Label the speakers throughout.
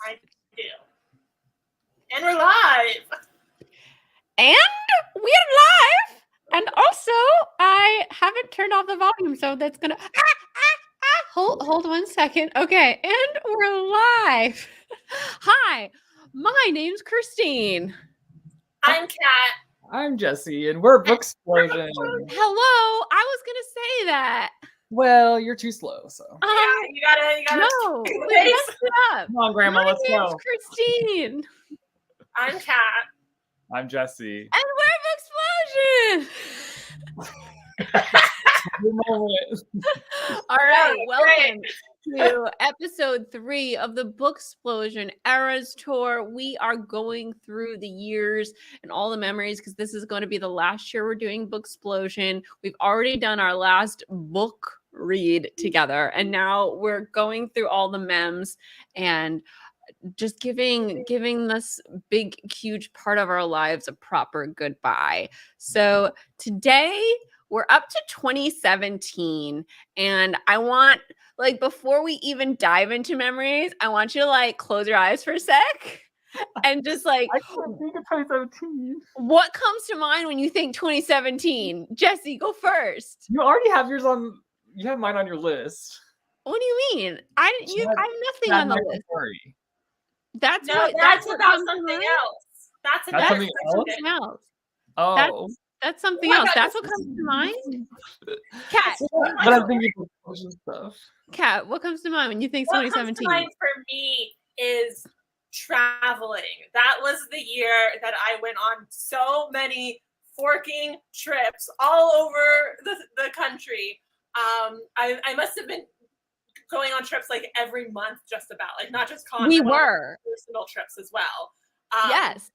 Speaker 1: I do. And we're live.
Speaker 2: And we're live. And also, I haven't turned off the volume, so that's gonna. Hold 1 second. Okay, and we're live. Hi, my name's Christine.
Speaker 1: I'm Kat.
Speaker 3: I'm Jesse, and we're Booksplosion.
Speaker 2: Hello. I was gonna say that.
Speaker 3: Well, you're too slow, so.
Speaker 1: You gotta.
Speaker 2: No, we messed it up.
Speaker 3: Come on, Grandma, let's
Speaker 2: My name's
Speaker 3: go.
Speaker 2: Christine.
Speaker 1: I'm Kat.
Speaker 3: I'm Jesse.
Speaker 2: And we're Booksplosion. All right, welcome to episode 3 of the Booksplosion Eras Tour. We are going through the years and all the memories because this is going to be the last year we're doing Booksplosion. We've already done our last book read together, and now we're going through all the memes and just giving this big, huge part of our lives a proper goodbye. So today we're up to 2017, and I want, before we even dive into memories, I want you to close your eyes for a sec and just
Speaker 3: I can't think of 2017.
Speaker 2: What comes to mind when you think 2017? Jesse, go first.
Speaker 3: You already have yours on. You have mine on your list.
Speaker 2: What do you mean? I have nothing on the list. That's
Speaker 1: about something else. That's
Speaker 3: something
Speaker 2: else.
Speaker 3: Oh.
Speaker 2: That's something else. That's what comes to mind? Kat.
Speaker 3: But I'm thinking of stuff.
Speaker 2: Kat, what comes to mind when you think
Speaker 1: what
Speaker 2: 2017?
Speaker 1: What comes to mind for me is traveling. That was the year that I went on so many forking trips all over the country. I must have been going on trips every month, just about, not just personal trips as well.
Speaker 2: Yes.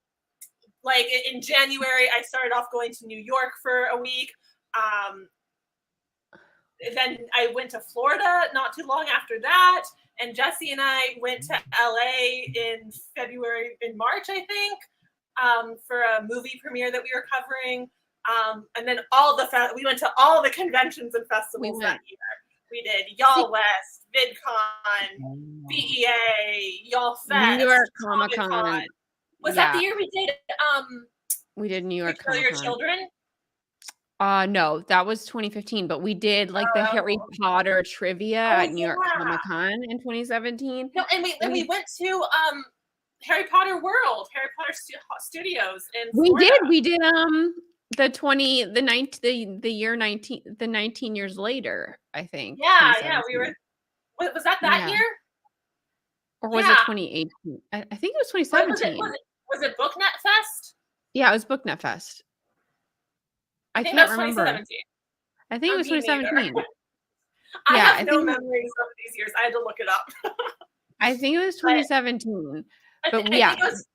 Speaker 1: In January, I started off going to New York for a week. Then I went to Florida not too long after that. And Jesse and I went to LA in March, I think, for a movie premiere that we were covering. And then we went to all the conventions and festivals that year. We did Y'all West, VidCon, BEA, Y'all Fest,
Speaker 2: New York Comic-Con.
Speaker 1: Was that the year we did?
Speaker 2: We did New York
Speaker 1: Comic-Con. Your children?
Speaker 2: No, that was 2015. But we did the Harry Potter trivia at New York Comic-Con in 2017.
Speaker 1: No, and we went to Harry Potter World, Harry Potter Studios in Florida.
Speaker 2: We did the year 19 years later, I think.
Speaker 1: Yeah, we were. Was that year?
Speaker 2: Or was it 2018? I think it was 2017.
Speaker 1: Was it BookNet Fest?
Speaker 2: Yeah, it was BookNet Fest. I can't remember. I think it was 2017.
Speaker 1: I have no memories of these years. I had to look it up.
Speaker 2: I think it was 2017.
Speaker 1: I think it was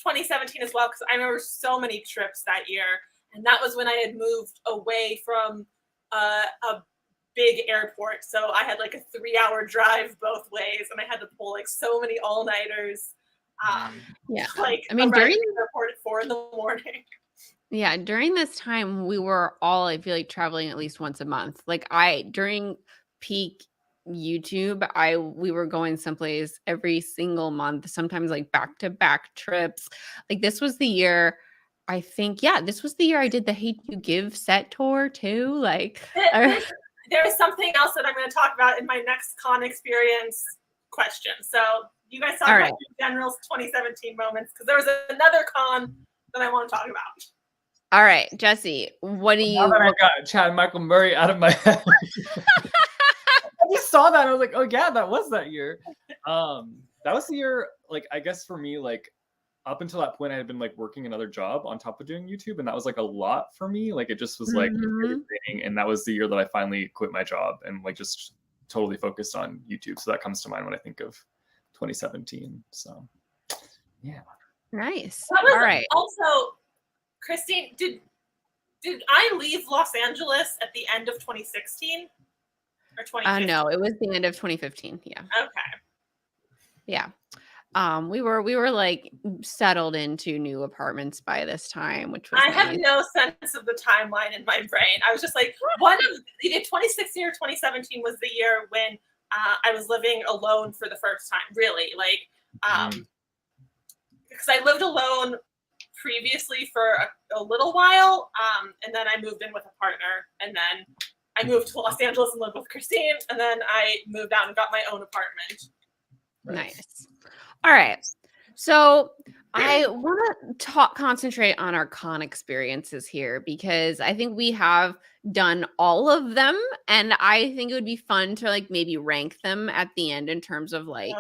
Speaker 1: 2017 as well, because I remember so many trips that year. And that was when I had moved away from a big airport. So I had a 3-hour drive both ways, and I had to pull so many all-nighters.
Speaker 2: During
Speaker 1: the airport at 4 a.m.
Speaker 2: Yeah, during this time, we were all, I feel traveling at least once a month. During peak YouTube, we were going someplace every single month, sometimes back-to-back trips. This was the year, I think, this was the year I did the Hate You Give set tour too.
Speaker 1: There is something else that I'm going to talk about in my next con experience question. So you guys talk about general 2017 moments, because there was another con that I want to talk about.
Speaker 2: All right, Jesse, what do you...
Speaker 3: Now that I got Chad Michael Murray out of my head. I just saw that and I was like, oh yeah, that was that year. That was the year, I guess for me, up until that point, I had been working another job on top of doing YouTube, and that was a lot for me. It just was everything. And that was the year that I finally quit my job and just totally focused on YouTube. So that comes to mind when I think of 2017. So yeah.
Speaker 2: Nice.
Speaker 1: That was
Speaker 2: all right.
Speaker 1: Also, Christine, did I leave Los Angeles at the end of 2016 or 2015?
Speaker 2: No, it was the end of 2015. Yeah.
Speaker 1: Okay.
Speaker 2: Yeah. We were settled into new apartments by this time, which was
Speaker 1: I have no sense of the timeline in my brain. I was just either 2016 or 2017 was the year when I was living alone for the first time. Really, Because I lived alone previously for a little while, and then I moved in with a partner, and then I moved to Los Angeles and lived with Christine, and then I moved out and got my own apartment.
Speaker 2: Nice. All right. So I want to concentrate on our con experiences here because I think we have done all of them, and I think it would be fun to like maybe rank them at the end in terms of like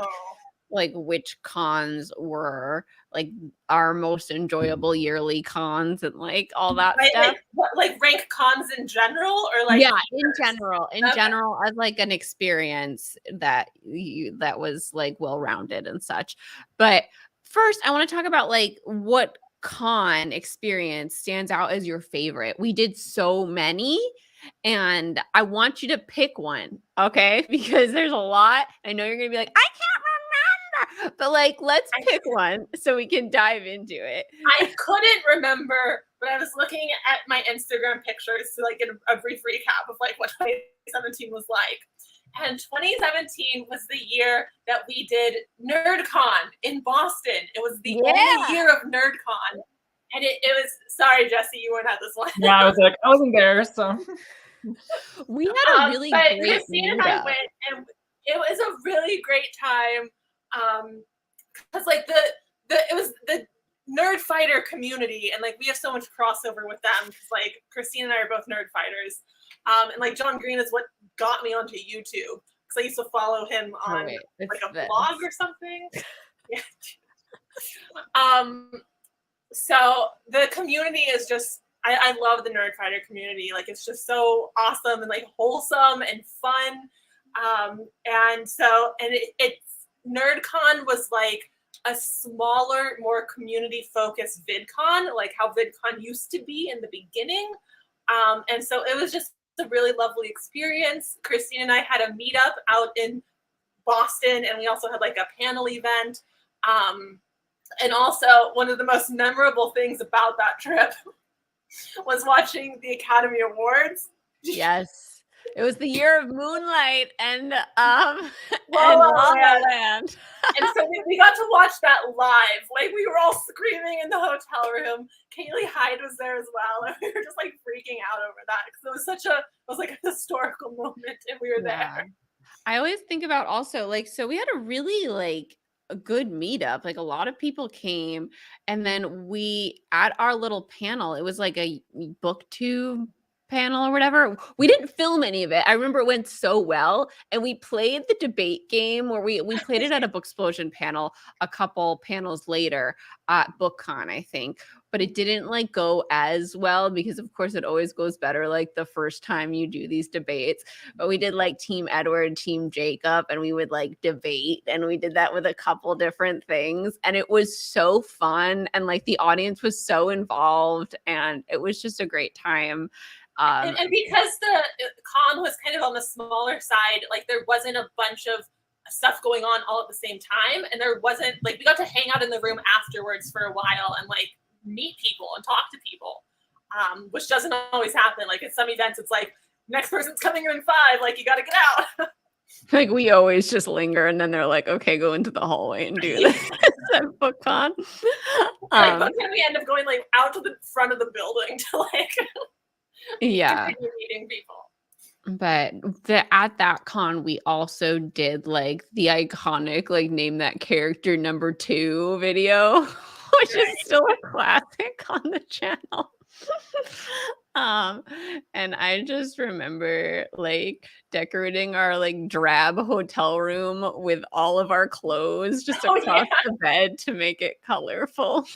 Speaker 2: which cons were like our most enjoyable yearly cons and like all that stuff.
Speaker 1: Like rank cons in general, or like
Speaker 2: in general as like an experience that was like well-rounded and such. But first, I want to talk about like what con experience stands out as your favorite. We did so many, and I want you to pick one, okay? Because there's a lot. I know you're gonna be like, I can't remember, but like, let's pick one so we can dive into it.
Speaker 1: I couldn't remember, but I was looking at my Instagram pictures to like get a brief recap of like what 2017 was like. And 2017 was the year that we did NerdCon in Boston. It was the only year of NerdCon. And it was, sorry, Jesse, you weren't at this one.
Speaker 3: Yeah, I wasn't there, so.
Speaker 2: We had a really great
Speaker 1: Christine and I went, and it was a really great time. Because like it was the nerd fighter community, and like we have so much crossover with them. Because like Christine and I are both nerd fighters. And like John Green is what got me onto YouTube, because I used to follow him on like a blog or something. Yeah. So the community is just, I love the nerd fighter community. Like it's just so awesome and like wholesome and fun. NerdCon was like a smaller, more community focused VidCon, like how VidCon used to be in the beginning. And so it was just a really lovely experience. Christine and I had a meetup out in Boston, and we also had like a panel event. And also one of the most memorable things about that trip was watching the Academy Awards.
Speaker 2: Yes. It was the year of Moonlight and La La Land.
Speaker 1: And so we got to watch that live. Like we were all screaming in the hotel room. Kaylee Hyde was there as well, and we were just like freaking out over that because it was like a historical moment, and we were there.
Speaker 2: I always think about also like, so we had a really like a good meetup. Like a lot of people came, and then we at our little panel, it was like a booktube panel or whatever. We didn't film any of it. I remember it went so well, and we played the debate game where we played it at a Booksplosion panel a couple panels later at BookCon, I think. But it didn't like go as well because of course it always goes better like the first time you do these debates. But we did like Team Edward, Team Jacob, and we would like debate, and we did that with a couple different things, and it was so fun, and like the audience was so involved, and it was just a great time.
Speaker 1: And because the con was kind of on the smaller side, like there wasn't a bunch of stuff going on all at the same time, and there wasn't like we got to hang out in the room afterwards for a while and like meet people and talk to people, which doesn't always happen. Like at some events, it's like next person's coming in 5, like you got to get out.
Speaker 2: Like we always just linger, and then they're like, "Okay, go into the hallway and do this." At BookCon.
Speaker 1: BookCon, we end up going like out to the front of the building to like continue meeting people.
Speaker 2: But at that con, we also did like the iconic like name that character number 2 video, which is still a classic on the channel. And I just remember like decorating our like drab hotel room with all of our clothes just across the bed to make it colorful.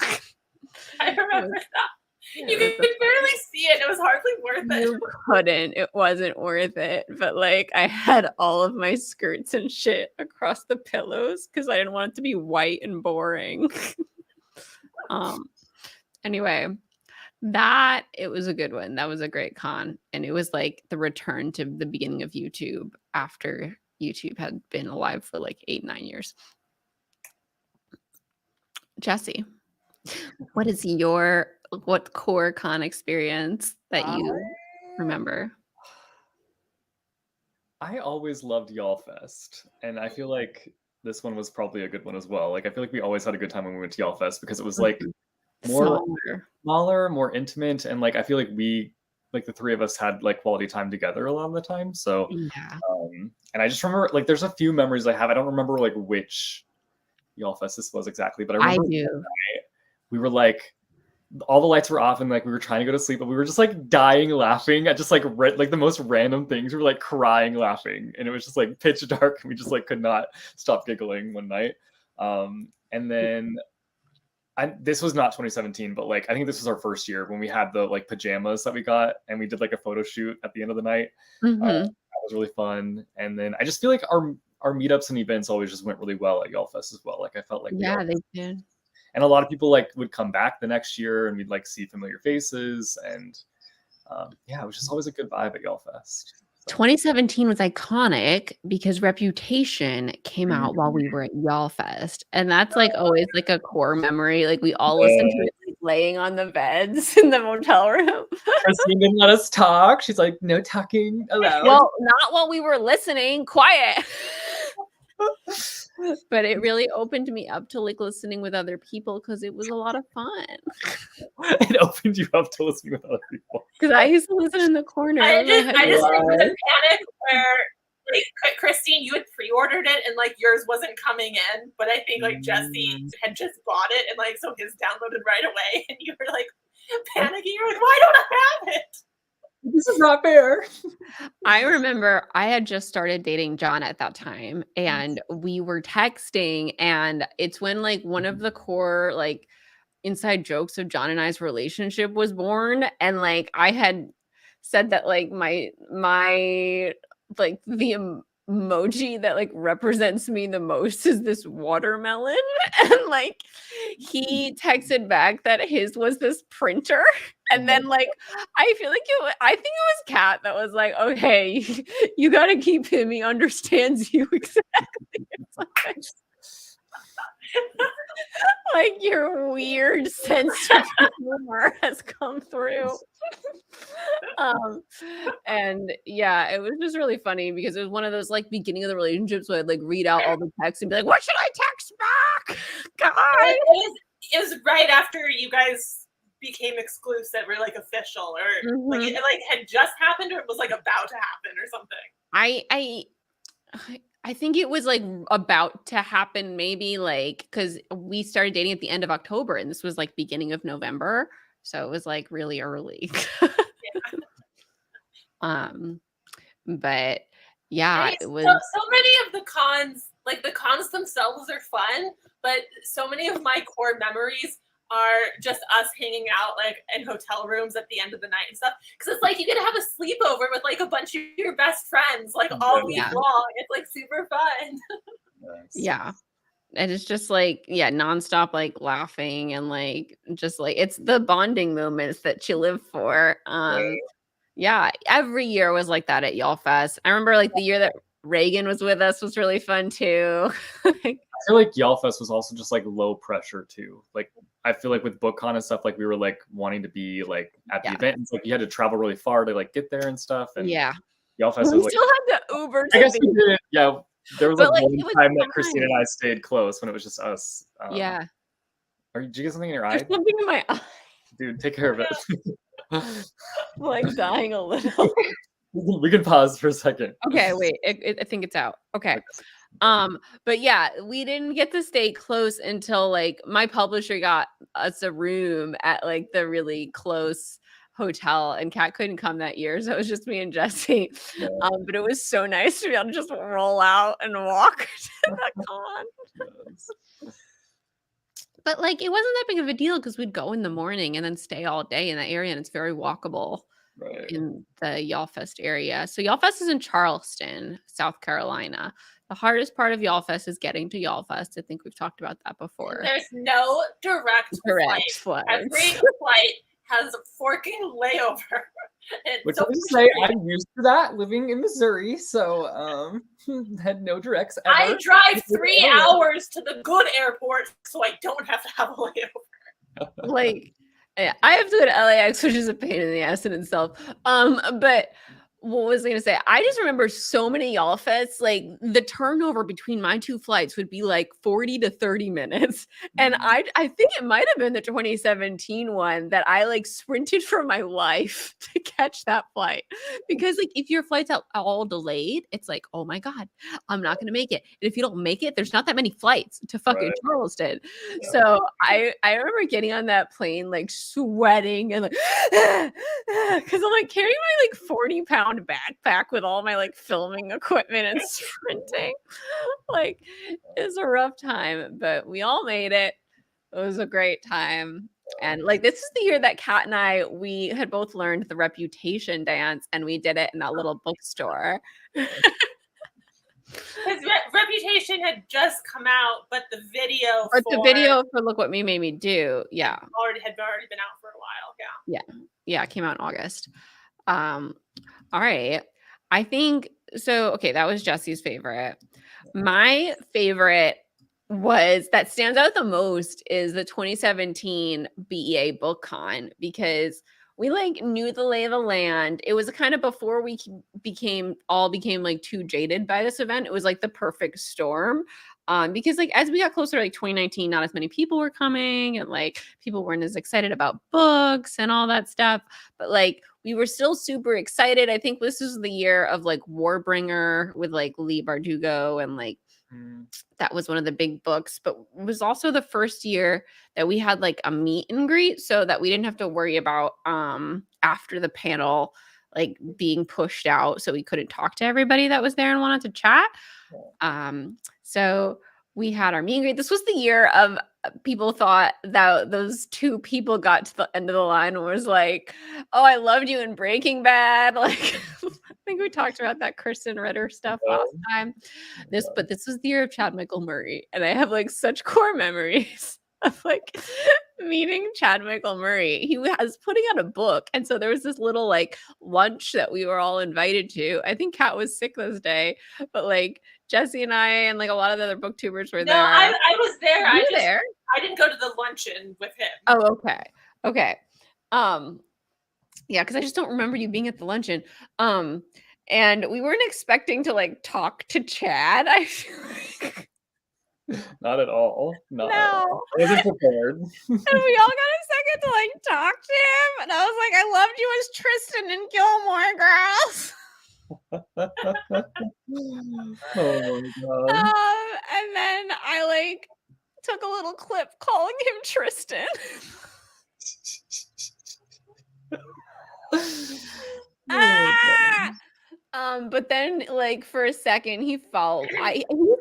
Speaker 1: I remember that. You could barely see it. It was hardly worth it.
Speaker 2: You couldn't. It wasn't worth it. But like I had all of my skirts and shit across the pillows because I didn't want it to be white and boring. Anyway, it was a good one. That was a great con. And it was like the return to the beginning of YouTube after YouTube had been alive for like 8-9 years. Jesse, what core con experience that you remember?
Speaker 3: I always loved Y'all Fest, and I feel like this one was probably a good one as well. Like I feel like we always had a good time when we went to Y'all because it was like more smaller, more intimate, and like I feel like we like the three of us had like quality time together a lot of the time. So
Speaker 2: Yeah.
Speaker 3: And I just remember like there's a few memories I have. I don't remember like which Y'all this was exactly, but I remember
Speaker 2: do.
Speaker 3: We were like all the lights were off and like we were trying to go to sleep, but we were just like dying laughing at just like like the most random things. We were like crying laughing, and it was just like pitch dark, and we just like could not stop giggling one night. And then this was not 2017, but like I think this was our first year when we had the like pajamas that we got, and we did like a photo shoot at the end of the night. That was really fun. And then I just feel like our meetups and events always just went really well at Y'all as well. Like I felt like
Speaker 2: they did.
Speaker 3: And a lot of people like would come back the next year, and we'd like see familiar faces, and it was just always a good vibe at Y'all Fest. So.
Speaker 2: 2017 was iconic because Reputation came out while we were at Y'all Fest, and that's like always like a core memory. Like we all listened to it like, laying on the beds in the motel room.
Speaker 3: Christine didn't let us talk. She's like, no talking allowed.
Speaker 2: Well, not while we were listening. Quiet. But it really opened me up to like listening with other people because it was a lot of fun.
Speaker 3: It opened you up to listening with other people.
Speaker 2: Because I used to listen in the corner.
Speaker 1: I just remember the panic where like Christine, you had pre-ordered it and like yours wasn't coming in, but I think like Jesse had just bought it and like so his downloaded right away, and you were like panicking. You're like, why don't I have it?
Speaker 3: This is not fair.
Speaker 2: I remember I had just started dating John at that time, and we were texting, and it's when like one of the core like inside jokes of John and I's relationship was born. And like I had said that like my like the emoji that like represents me the most is this watermelon. And like he texted back that his was this printer. And then like I feel like I think it was Kat that was like, okay, you got to keep him, he understands you exactly. It's like, like your weird sense of humor has come through. And yeah, it was just really funny because it was one of those like beginning of the relationships where I'd like read out all the texts and be like, what should I text back? Guys.
Speaker 1: It was right after you guys became exclusive or like official, or like it like had just happened, or it was like about to happen or something.
Speaker 2: I think it was like about to happen, maybe like because we started dating at the end of October and this was like beginning of November. So it was like really early. But yeah, it was
Speaker 1: so many of the cons, like the cons themselves are fun, but so many of my core memories are just us hanging out like in hotel rooms at the end of the night and stuff. Because it's like you get to have a sleepover with like a bunch of your best friends like all week long. It's like super fun.
Speaker 2: Yeah. And it's just like, nonstop like laughing and like just like it's the bonding moments that you live for. Yeah, every year was like that at Y'all Fest. I remember like the year that Reagan was with us was really fun too.
Speaker 3: I feel like Y'all Fest was also just like low pressure too. Like I feel like with BookCon and stuff, like we were like wanting to be like at the event. It's like you had to travel really far to like get there and stuff. And Y'all Fest was
Speaker 2: like, still had the Uber.
Speaker 3: I guess we did. Yeah, there was like one time that Christine and I stayed close when it was just us.
Speaker 2: Yeah.
Speaker 3: Did you get something in your eye?
Speaker 2: There's something in my eye.
Speaker 3: Dude, take care of it.
Speaker 2: I'm like dying a little.
Speaker 3: We can pause for a second.
Speaker 2: Okay, wait. I think it's out. Okay. But yeah, we didn't get to stay close until like my publisher got us a room at like the really close hotel, and Kat couldn't come that year, so it was just me and Jesse.
Speaker 3: Yeah.
Speaker 2: But it was so nice to be able to just roll out and walk to the con. Yes. But like it wasn't that big of a deal because we'd go in the morning and then stay all day in that area, and it's very walkable in the Y'all Fest area. So Y'all Fest is in Charleston, South Carolina. The hardest part of Y'all Fest is getting to Y'all Fest. I think we've talked about that before.
Speaker 1: There's no direct flight. Every flight has a forking layover.
Speaker 3: Which I would say I'm used to that living in Missouri, so had no directs ever.
Speaker 1: I drive 3 hours to the good airport, so I don't have to have a layover.
Speaker 2: Like, I have to go to LAX, which is a pain in the ass in itself. But what was I gonna say? I just remember so many y'all fests. Like the turnover between my two flights would be like 40 to 30 minutes. And I think it might have been the 2017 one that I like sprinted for my life to catch that flight. Because like if your flight's all delayed, it's like, oh my God, I'm not gonna make it. And if you don't make it, there's not that many flights to fucking
Speaker 3: Right.
Speaker 2: Charleston.
Speaker 3: Yeah.
Speaker 2: So I remember getting on that plane like sweating and like because I'm like carrying my like 40-pound backpack with all my like filming equipment and sprinting. Like it's a rough time, but we all made it. It was a great time. And like this is the year that Kat and I we had both learned the Reputation dance, and we did it in that little bookstore.
Speaker 1: His Reputation had just come out, but the video
Speaker 2: But the video for Look What Me Made Me Do, yeah,
Speaker 1: had already been out for a while.
Speaker 2: yeah, it came out in August. All right. I think so. Okay, that was Jesse's favorite. My favorite was that stands out the most is the 2017 BEA Book Con, because we like knew the lay of the land. It was kind of before we became like too jaded by this event. It was like the perfect storm. Because like as we got closer to like 2019, not as many people were coming, and like people weren't as excited about books and all that stuff. But like we were still super excited. I think this was the year of like Warbringer with like Lee Bardugo, and like that was one of the big books. But it was also the first year that we had like a meet and greet, so that we didn't have to worry about after the panel like being pushed out, so we couldn't talk to everybody that was there and wanted to chat. So we had our meet and greet. This was the year of people thought that those two people got to the end of the line and was like, oh, I loved you in Breaking Bad. Like, I think we talked about that Kristen Ritter stuff last time. But this was the year of Chad Michael Murray. And I have like such core memories of like meeting Chad Michael Murray. He was putting out a book. And so there was this little like lunch that we were all invited to. I think Kat was sick this day, but like Jesse and I and like a lot of the other booktubers were there.
Speaker 1: No, I was there.
Speaker 2: There?
Speaker 1: I didn't go to the luncheon with him.
Speaker 2: Oh, okay. Okay. Yeah, because I just don't remember you being at the luncheon. And we weren't expecting to like talk to Chad. I feel like
Speaker 3: Not at all. Not
Speaker 2: no.
Speaker 3: at all. I wasn't prepared.
Speaker 2: And we all got a second to like talk to him. And I was like, I loved you as Tristan in Gilmore Girls.
Speaker 3: Oh my God.
Speaker 2: And then I like took a little clip calling him Tristan. But then like for a second he he's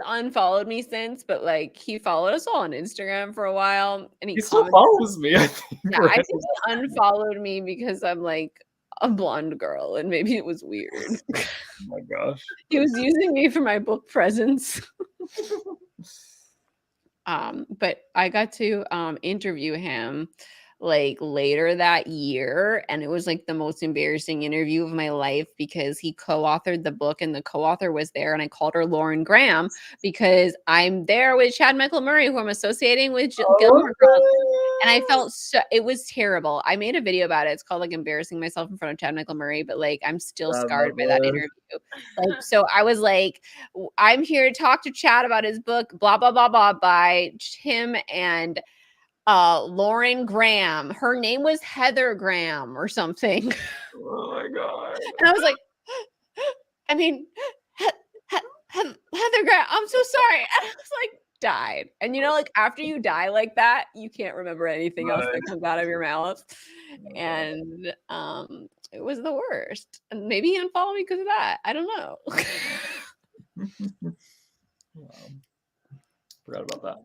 Speaker 2: unfollowed me since, but like he followed us all on Instagram for a while, and he
Speaker 3: still follows me, I think.
Speaker 2: Yeah, I think he unfollowed me because I'm like a blonde girl, and maybe it was weird.
Speaker 3: Oh my gosh.
Speaker 2: He was using me for my book presence. But I got to interview him like later that year, and it was like the most embarrassing interview of my life because he co-authored the book and the co-author was there, and I called her Lauren Graham because I'm there with Chad Michael Murray, who I'm associating with Gilmore Girls. And I felt it was terrible. I made a video about it. It's called like embarrassing myself in front of Chad Michael Murray, but like I'm still scarred by that interview. Like, so I was like, I'm here to talk to Chad about his book, blah, blah, blah, blah, by him and Lauren Graham. Her name was Heather Graham or something.
Speaker 3: Oh my God.
Speaker 2: And I was like, I mean, Heather Graham, I'm so sorry. And I was like, died. And you know, like after you die like that, you can't remember anything else that comes out of your mouth. And it was the worst. And maybe he unfollowed me because of that. I don't know.
Speaker 3: Forgot about that.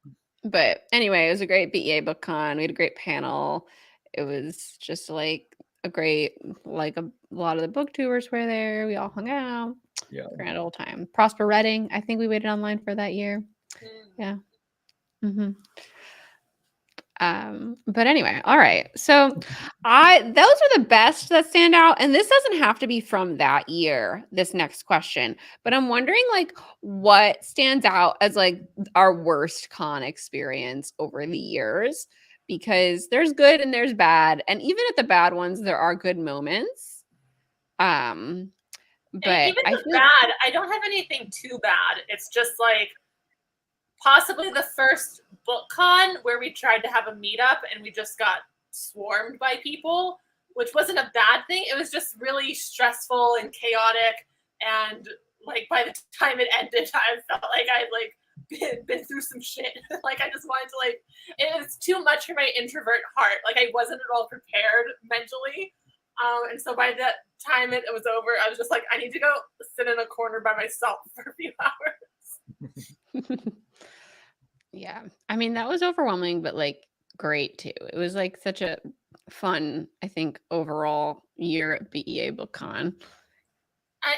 Speaker 2: But anyway, it was a great BEA book con. We had a great panel. It was just like a great, like a lot of the booktubers were there. We all hung out.
Speaker 3: Yeah.
Speaker 2: Grand old time. Prosper Redding. I think we waited online for that year. Yeah. But anyway, all right. So those are the best that stand out. And this doesn't have to be from that year, this next question. But I'm wondering like what stands out as like our worst con experience over the years, because there's good and there's bad. And even at the bad ones, there are good moments. But
Speaker 1: even
Speaker 2: I
Speaker 1: the
Speaker 2: feel
Speaker 1: bad, I don't have anything too bad. It's just like possibly the first book con where we tried to have a meetup and we just got swarmed by people, which wasn't a bad thing. It was just really stressful and chaotic. And like by the time it ended, I felt like I'd like been through some shit. Like I just wanted to like, it was too much for my introvert heart. Like I wasn't at all prepared mentally. And so by the time it was over, I was just like, I need to go sit in a corner by myself for a few hours.
Speaker 2: yeah. I mean, that was overwhelming, but like great too. It was like such a fun, I think, overall year at BEA BookCon.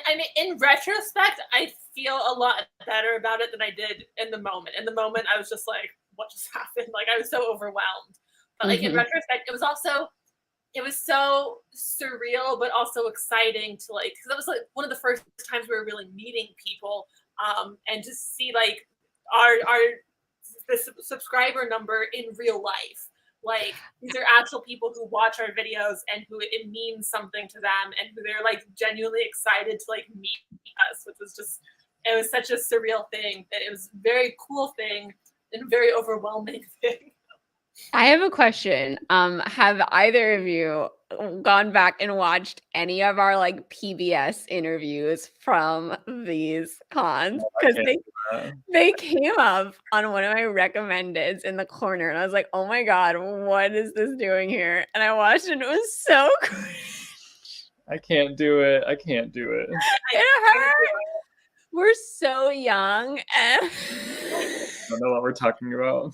Speaker 1: I mean, in retrospect, I feel a lot better about it than I did in the moment. In the moment, I was just like, what just happened? Like, I was so overwhelmed. But like in retrospect, it was so surreal, but also exciting to like, because that was like one of the first times we were really meeting people, and to see like the subscriber number in real life. Like these are actual people who watch our videos and who it means something to them and who they're like genuinely excited to like meet us, which was just, it was such a surreal thing that it was a very cool thing and a very overwhelming thing.
Speaker 2: I have a question. Have either of you gone back and watched any of our like PBS interviews from these cons? Because they came up on one of my recommendeds in the corner, and I was like, "Oh my god, what is this doing here?" And I watched it, and it was so cringe.
Speaker 3: I can't do it. I can't do it.
Speaker 2: It hurt. We're so young, and
Speaker 3: I don't know what we're talking about.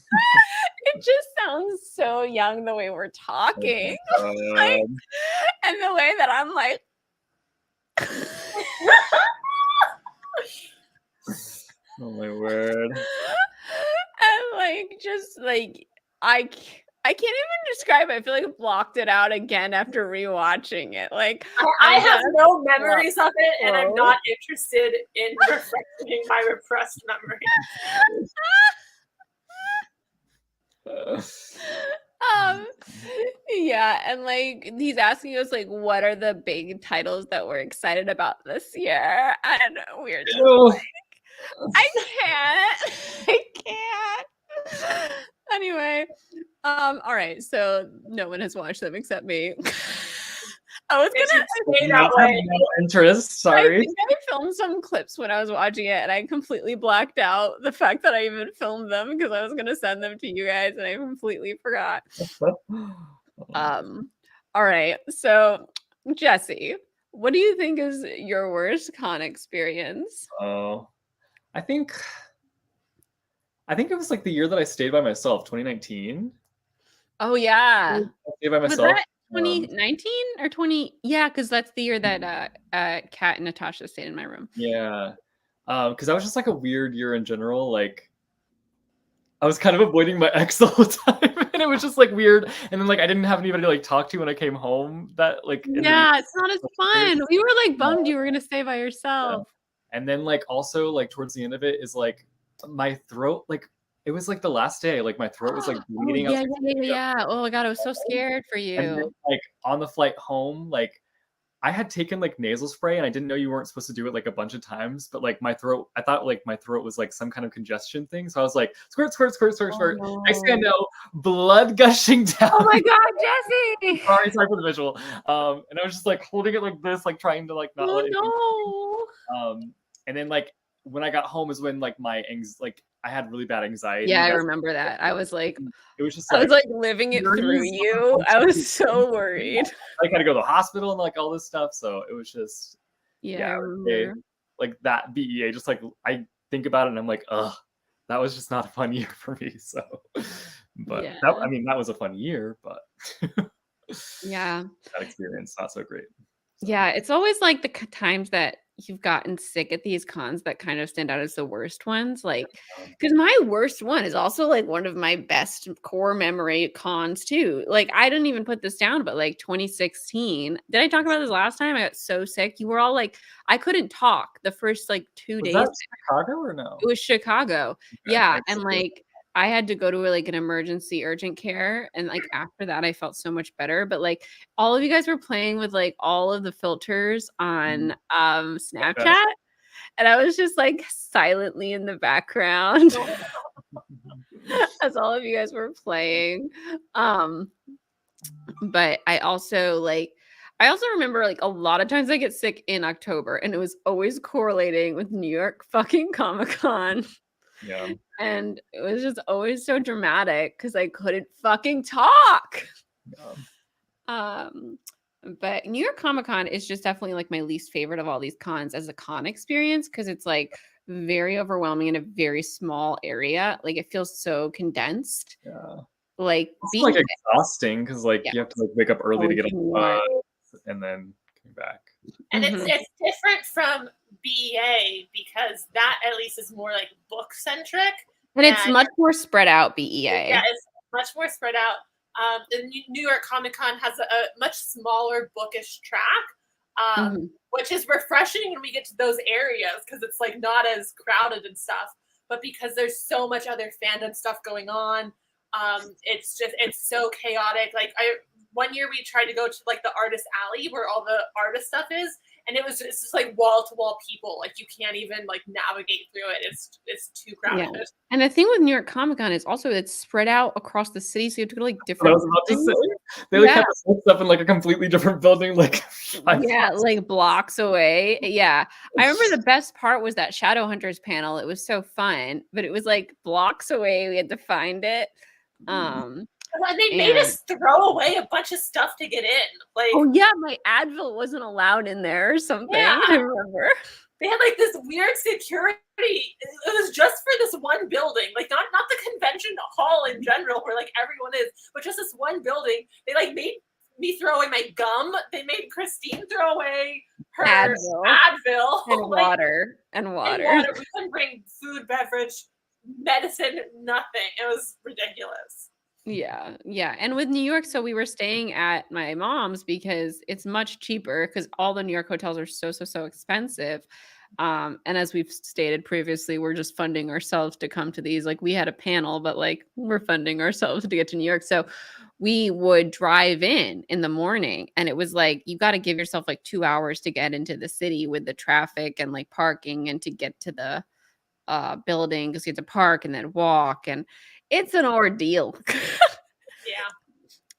Speaker 2: it just sounds so young the way we're talking. Like, and the way that I'm like
Speaker 3: oh my word.
Speaker 2: And like just like I can't even describe it. I feel like I blocked it out again after rewatching it. Like
Speaker 1: I have no memories of it, and I'm not interested in reflecting my repressed memories.
Speaker 2: Yeah, and like he's asking us like what are the big titles that we're excited about this year, and we're just like, I can't. Anyway, all right, so no one has watched them except me. I was gonna
Speaker 1: say that way.
Speaker 3: No interest. Sorry.
Speaker 2: I think I filmed some clips when I was watching it, and I completely blacked out the fact that I even filmed them because I was gonna send them to you guys, and I completely forgot. All right, so Jesse, what do you think is your worst con experience?
Speaker 3: Oh, I think it was like the year that I stayed by myself, 2019.
Speaker 2: Oh yeah,
Speaker 3: I stayed by myself.
Speaker 2: Was that 2019 or 20? Yeah, because that's the year that Kat and Natasha stayed in my room.
Speaker 3: Yeah, because that was just like a weird year in general. Like, I was kind of avoiding my ex the whole time, and it was just like weird. And then like I didn't have anybody to like talk to when I came home. That like
Speaker 2: yeah, it's not as fun. We were like bummed you were gonna stay by yourself.
Speaker 3: Yeah. And then like also like towards the end of it is like my throat, like it was like the last day, like my throat was like bleeding.
Speaker 2: Yeah. Oh my god, I was so scared for you.
Speaker 3: And then, like on the flight home, like I had taken like nasal spray, and I didn't know you weren't supposed to do it like a bunch of times, but like my throat, I thought like my throat was like some kind of congestion thing. So I was like, squirt, squirt, squirt, squirt, squirt.
Speaker 2: No.
Speaker 3: Next thing I know, blood gushing down.
Speaker 2: Oh my god, Jesse!
Speaker 3: sorry for the visual. And I was just like holding it like this, like trying to like not let it. And then like when I got home is when like I had really bad anxiety.
Speaker 2: Yeah, I remember that. I was like,
Speaker 3: it was just
Speaker 2: I was like living it through you. I was so worried.
Speaker 3: I had to go to the hospital and like all this stuff. So it was just like that BEA. Just like I think about it and I'm like, ugh, that was just not a fun year for me. So, but that was a fun year, but
Speaker 2: yeah,
Speaker 3: that experience not so great. So.
Speaker 2: Yeah, it's always like the times that you've gotten sick at these cons that kind of stand out as the worst ones. Like, because my worst one is also like one of my best core memory cons too. Like, I didn't even put this down, but like 2016. Did I talk about this last time? I got so sick. You were all like, I couldn't talk the first like 2 days.
Speaker 3: Was that Chicago or no?
Speaker 2: It was Chicago. Okay, yeah, and like I had to go to like an emergency urgent care, and like after that I felt so much better. But like all of you guys were playing with like all of the filters on Snapchat, and I was just like silently in the background as all of you guys were playing. But I also remember like a lot of times I get sick in October, and it was always correlating with New York fucking Comic-Con.
Speaker 3: Yeah.
Speaker 2: And it was just always so dramatic because I couldn't fucking talk.
Speaker 3: Yeah.
Speaker 2: But New York Comic-Con is just definitely like my least favorite of all these cons as a con experience, because it's like very overwhelming in a very small area. Like it feels so condensed.
Speaker 3: Yeah.
Speaker 2: Like
Speaker 3: It's
Speaker 2: being
Speaker 3: like exhausting because like
Speaker 2: Yeah.
Speaker 3: you have to like wake up early to get on the
Speaker 2: New York.
Speaker 3: bus and then come back.
Speaker 1: And
Speaker 2: Mhm.
Speaker 1: it's different from BEA because that at least is more like book centric.
Speaker 2: And it's much more spread out, BEA.
Speaker 1: Yeah, it's much more spread out. The New York Comic Con has a much smaller bookish track, which is refreshing when we get to those areas because it's like not as crowded and stuff. But because there's so much other fandom stuff going on, it's so chaotic. Like one year we tried to go to like the artist alley where all the artist stuff is, and it's just like wall to wall people. Like you can't even like navigate through it. It's too crowded.
Speaker 2: Yeah. And the thing with New York Comic Con is also it's spread out across the city, so you have to go to like
Speaker 3: I
Speaker 2: different.
Speaker 3: was about to say they like have to set up in like a completely different building, like
Speaker 2: like blocks away. Yeah, I remember the best part was that Shadowhunters panel. It was so fun, but it was like blocks away. We had to find it.
Speaker 1: And they made us throw away a bunch of stuff to get in. Like,
Speaker 2: oh yeah, my Advil wasn't allowed in there or something.
Speaker 1: Yeah.
Speaker 2: I remember
Speaker 1: they had like this weird security. It was just for this one building, like not the convention hall in general, where like everyone is, but just this one building. They like made me throw away my gum. They made Christine throw away her Advil
Speaker 2: and
Speaker 1: like,
Speaker 2: water.
Speaker 1: We couldn't bring food, beverage, medicine, nothing. It was ridiculous.
Speaker 2: Yeah. And with New York, so we were staying at my mom's because it's much cheaper because all the New York hotels are so expensive. And as we've stated previously, we're just funding ourselves to come to these. Like we had a panel, but like we're funding ourselves to get to New York. So we would drive in the morning, and it was like you got to give yourself like 2 hours to get into the city with the traffic and like parking and to get to the building because you have to park and then walk, and it's an ordeal.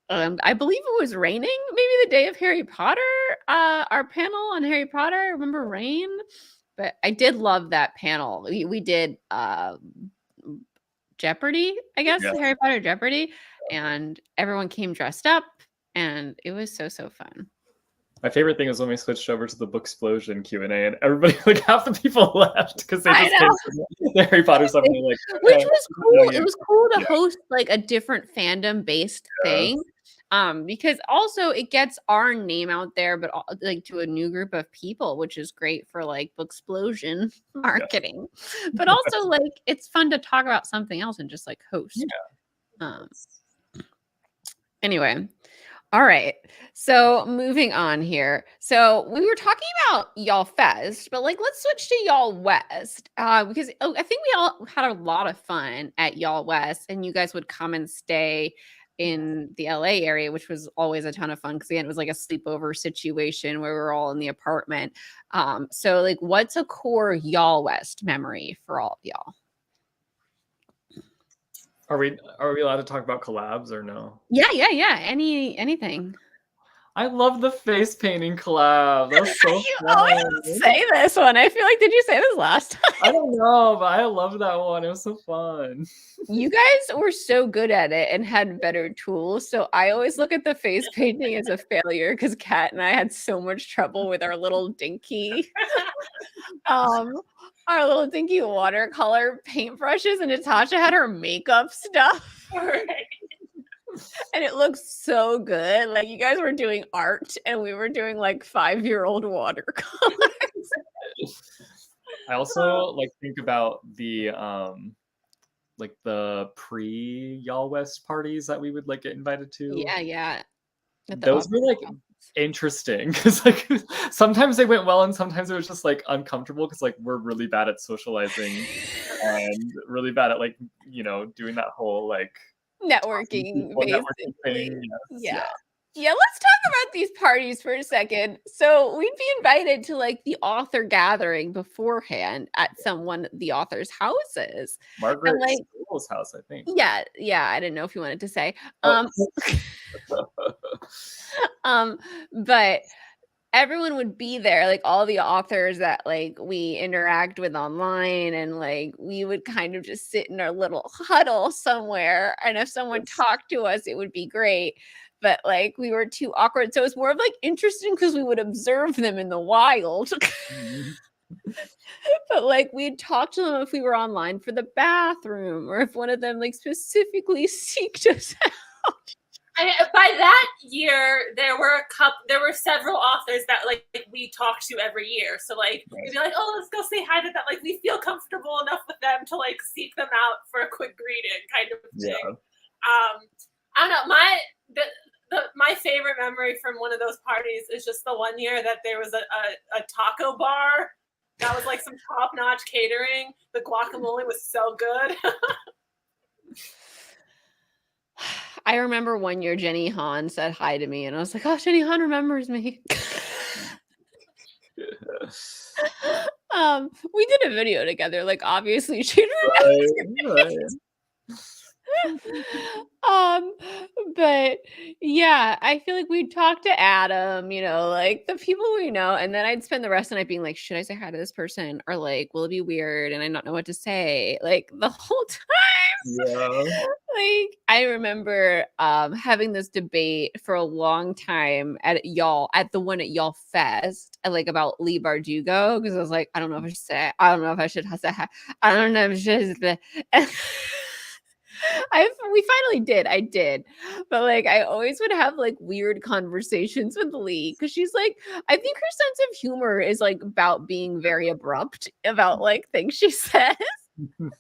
Speaker 1: Yeah.
Speaker 2: I believe it was raining maybe the day of Harry Potter, our panel on Harry Potter. I remember rain, but I did love that panel. We did Jeopardy, I guess, Harry Potter Jeopardy, and everyone came dressed up, and it was so fun.
Speaker 3: My favorite thing is when we switched over to the Booksplosion Q&A, and everybody, like half the people left because they just came the Harry Potter stuff. And like,
Speaker 2: which was cool. It was cool to host like a different fandom-based thing, because also it gets our name out there, but like to a new group of people, which is great for like Booksplosion marketing. But also like it's fun to talk about something else and just like host. Anyway. All right. So moving on here. So we were talking about Y'all Fest, but like let's switch to Y'all West because I think we all had a lot of fun at Y'all West, and you guys would come and stay in the LA area, which was always a ton of fun because again, it was like a sleepover situation where we were all in the apartment. So like what's a core Y'all West memory for all of y'all?
Speaker 3: Are we allowed to talk about collabs or no?
Speaker 2: Yeah. Anything.
Speaker 3: I love the face painting collab. That was so
Speaker 2: you
Speaker 3: fun.
Speaker 2: always say this one. I feel like, did you say this last time?
Speaker 3: I don't know, but I love that one. It was so fun.
Speaker 2: You guys were so good at it and had better tools. So I always look at the face painting as a failure because Kat and I had so much trouble with our little dinky our little dinky watercolor paintbrushes, and Natasha had her makeup stuff. And it looks so good. Like you guys were doing art and we were doing like 5-year-old watercolors.
Speaker 3: I also like think about the like the pre Y'all West parties that we would like get invited to.
Speaker 2: Yeah. At the
Speaker 3: Those were like
Speaker 2: opera house.
Speaker 3: interesting because like sometimes they went well and sometimes it was just like uncomfortable because like we're really bad at socializing and really bad at like doing that whole like
Speaker 2: Networking,
Speaker 3: networking
Speaker 2: basically.
Speaker 3: thing. Yes,
Speaker 2: Yeah.
Speaker 3: yeah.
Speaker 2: Yeah, let's talk about these parties for a second. So we'd be invited to like the author gathering beforehand at the author's houses.
Speaker 3: Margaret
Speaker 2: And like,
Speaker 3: School's house, I think.
Speaker 2: yeah, I didn't know if you wanted to say.
Speaker 3: Oh.
Speaker 2: But everyone would be there, like all the authors that like we interact with online, and like we would kind of just sit in our little huddle somewhere, and if someone talked to us it would be great, but like we were too awkward, so it's more of like interesting because we would observe them in the wild. But like we'd talk to them if we were online for the bathroom, or if one of them like specifically seeked us out.
Speaker 1: By that year, there were several authors that like we talked to every year. So like we'd be like, oh, let's go say hi to that. Like we feel comfortable enough with them to like seek them out for a quick greeting, kind of thing.
Speaker 3: Yeah.
Speaker 1: I don't know. My favorite memory from one of those parties is just the one year that there was a taco bar that was like some top-notch catering. The guacamole was so good.
Speaker 2: I remember one year Jenny Han said hi to me, and I was like, oh, Jenny Han remembers me. We did a video together. Like, obviously, she remembers.
Speaker 3: Right.
Speaker 2: But yeah, I feel like we'd talk to Adam, like the people we know, and then I'd spend the rest of the night being like, should I say hi to this person, or like, will it be weird and I don't know what to say, like the whole time.
Speaker 3: Yeah.
Speaker 2: Like I remember having this debate for a long time at the one at Y'all Fest, like about Lee Bardugo, because I was like, I don't know if I should say, I don't know if I should say, I don't know if I should. We finally did. I did. But like I always would have like weird conversations with Lee, because she's like, I think her sense of humor is like about being very abrupt about like things she says. And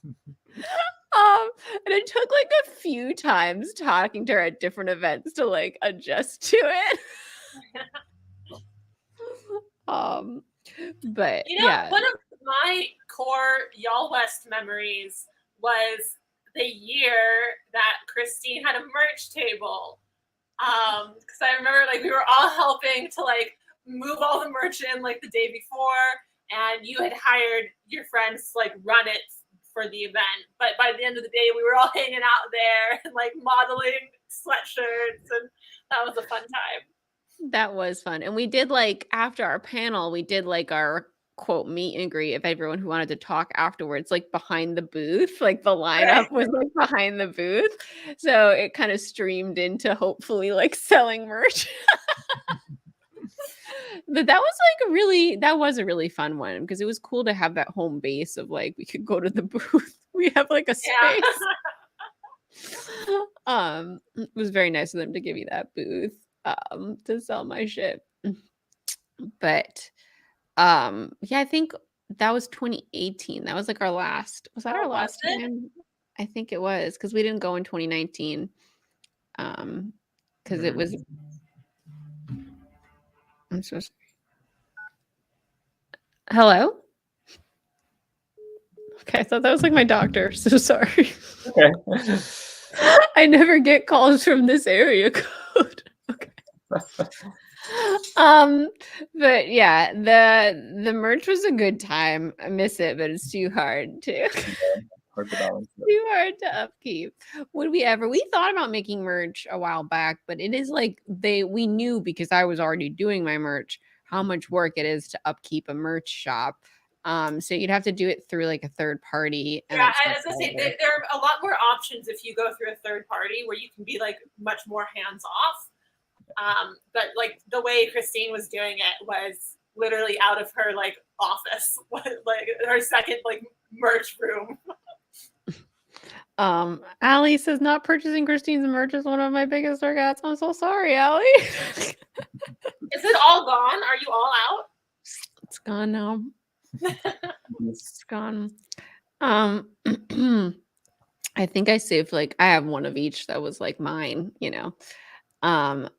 Speaker 2: it took like a few times talking to her at different events to like adjust to it. But yeah.
Speaker 1: One of my core Y'all West memories was the year that Christine had a merch table. Because I remember like we were all helping to like move all the merch in like the day before, and you had hired your friends to like run it for the event. But by the end of the day, we were all hanging out there and like modeling sweatshirts, and that was a fun time.
Speaker 2: That was fun. And we did like after our panel, we did like our quote meet and greet of everyone who wanted to talk afterwards, like behind the booth, like the lineup was like behind the booth. So it kind of streamed into hopefully like selling merch. But that was a really fun one, because it was cool to have that home base of like we could go to the booth. We have like a space. Yeah. It was very nice of them to give me that booth to sell my shit. But yeah, I think that was 2018. That was like our last. Was that our last time? I think it was, because we didn't go in 2019. Because it was. I'm so sorry. Hello? Okay, I thought that was like my doctor. So sorry.
Speaker 3: Okay.
Speaker 2: I never get calls from this area code. Okay. But yeah, the merch was a good time. I miss it, but it's too hard to
Speaker 3: hard to balance.
Speaker 2: Too hard to upkeep. We thought about making merch a while back, but it is like we knew, because I was already doing my merch, how much work it is to upkeep a merch shop. So you'd have to do it through like a third party.
Speaker 1: Yeah, I was gonna say there are a lot more options if you go through a third party, where you can be like much more hands off. But like the way Christine was doing it was literally out of her like office, like her second like merch room.
Speaker 2: Allie says not purchasing Christine's merch is one of my biggest regrets. I'm so sorry, Allie.
Speaker 1: Is it all gone? Are you all out?
Speaker 2: It's gone now. It's gone. I think I saved like I have one of each that was like mine,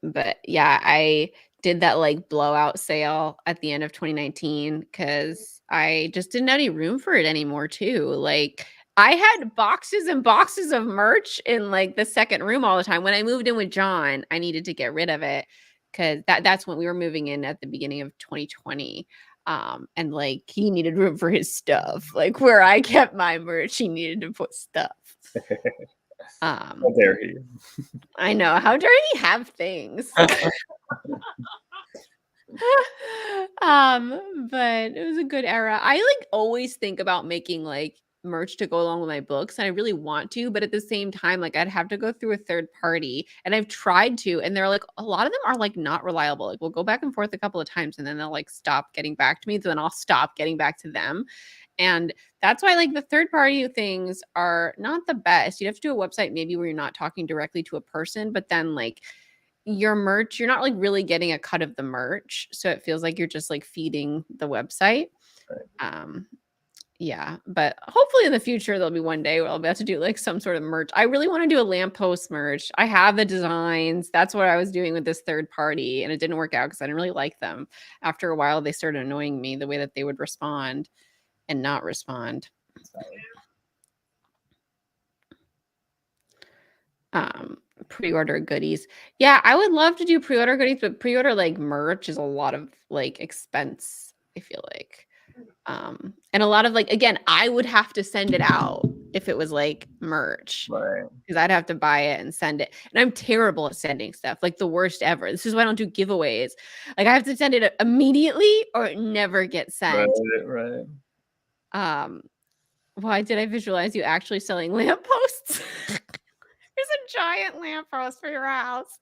Speaker 2: But yeah, I did that like blowout sale at the end of 2019 because I just didn't have any room for it anymore too. Like I had boxes and boxes of merch in like the second room all the time. When I moved in with John, I needed to get rid of it because that's when we were moving in at the beginning of 2020. And like he needed room for his stuff. Like where I kept my merch, he needed to put stuff.
Speaker 3: How dare he?
Speaker 2: I know. How dare he have things? But it was a good era. I like always think about making like merch to go along with my books, and I really want to, but at the same time, like I'd have to go through a third party, and I've tried to, and they're like a lot of them are like not reliable. Like we'll go back and forth a couple of times, and then they'll like stop getting back to me, so then I'll stop getting back to them. And that's why like the third party things are not the best. You'd have to do a website maybe where you're not talking directly to a person, but then like your merch, you're not like really getting a cut of the merch. So it feels like you're just like feeding the website.
Speaker 3: Right.
Speaker 2: Yeah, but hopefully in the future there'll be one day where I'll be able to do like some sort of merch. I really want to do a lamppost merch. I have the designs. That's what I was doing with this third party, and it didn't work out because I didn't really like them. After a while, they started annoying me the way that they would respond and not respond. Pre-order goodies. Yeah, I would love to do pre-order goodies, but pre-order like merch is a lot of like expense, I feel like. And a lot of like, again, I would have to send it out if it was like merch,
Speaker 3: Right.
Speaker 2: because I'd have to buy it and send it. And I'm terrible at sending stuff, like the worst ever. This is why I don't do giveaways. Like I have to send it immediately or it never gets sent.
Speaker 3: Right.
Speaker 2: Why did I visualize you actually selling lampposts? There's a giant lamppost for your house.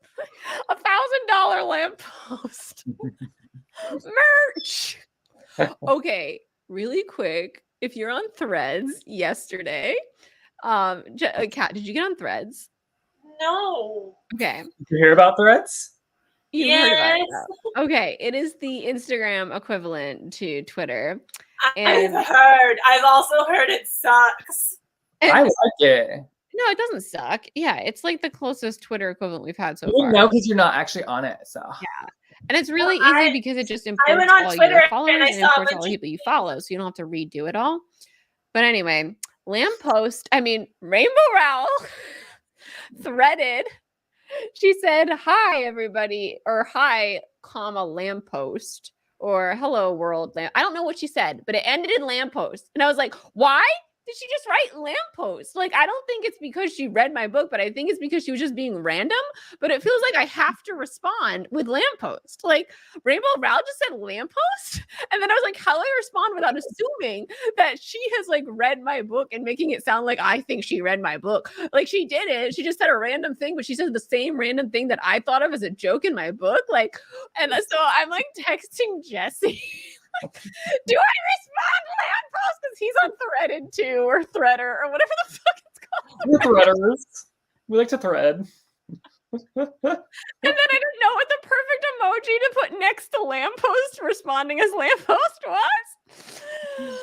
Speaker 2: $1,000 lamppost. Merch. Okay, really quick. If you're on Threads yesterday, Kat, did you get on Threads?
Speaker 1: No.
Speaker 2: Okay.
Speaker 3: Did you hear about Threads?
Speaker 2: You heard about it. Okay, it is the Instagram equivalent to Twitter. And
Speaker 1: I've also heard it sucks.
Speaker 3: I like it.
Speaker 2: No, it doesn't suck. Yeah, it's like the closest Twitter equivalent we've had so
Speaker 3: You
Speaker 2: far.
Speaker 3: know, because you're not actually on it. So
Speaker 2: yeah. And it's really easy because it just imports
Speaker 1: went on
Speaker 2: all
Speaker 1: Twitter
Speaker 2: your followers
Speaker 1: and I
Speaker 2: and
Speaker 1: saw a
Speaker 2: imports all the
Speaker 1: bunch of
Speaker 2: people you follow, so you don't have to redo it all. But anyway, Rainbow Rowell threaded. She said, "Hi, everybody," or "Hi, comma, lamppost," or "Hello, world." I don't know what she said, but it ended in lamppost. And I was like, why did she just write lamppost? Like, I don't think it's because she read my book, but I think it's because she was just being random. But it feels like I have to respond with lamppost. Like, Rainbow Rowell just said lamppost. And then I was like, how do I respond without assuming that she has like read my book and making it sound like I think she read my book? Like, she did it. She just said a random thing, but she said the same random thing that I thought of as a joke in my book. Like, and so I'm like texting Jesse. Do I respond lamppost because he's on Threaded too, or Threader, or whatever the fuck it's called?
Speaker 3: We're threaders. We like to thread.
Speaker 2: And then I didn't know what the perfect emoji to put next to lamppost responding as lamppost was.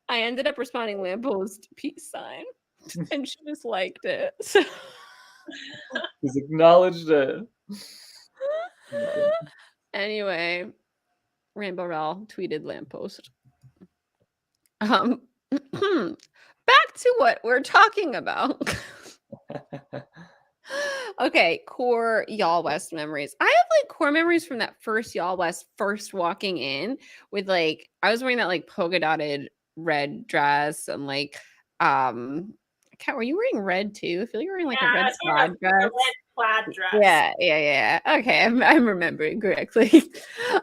Speaker 2: I ended up responding lamppost peace sign, and she just liked it. So.
Speaker 3: He's acknowledged it.
Speaker 2: Anyway, Rainbow Rowell tweeted lamppost. Back to what we're talking about. Okay, core Y'all West memories. I have like core memories from that first Y'all West, first walking in with like, I was wearing that like polka dotted red dress and like, Kat, were you wearing red too? I feel like you were wearing like a red plaid dress.
Speaker 1: A red plaid dress.
Speaker 2: Yeah. Okay, I'm remembering correctly.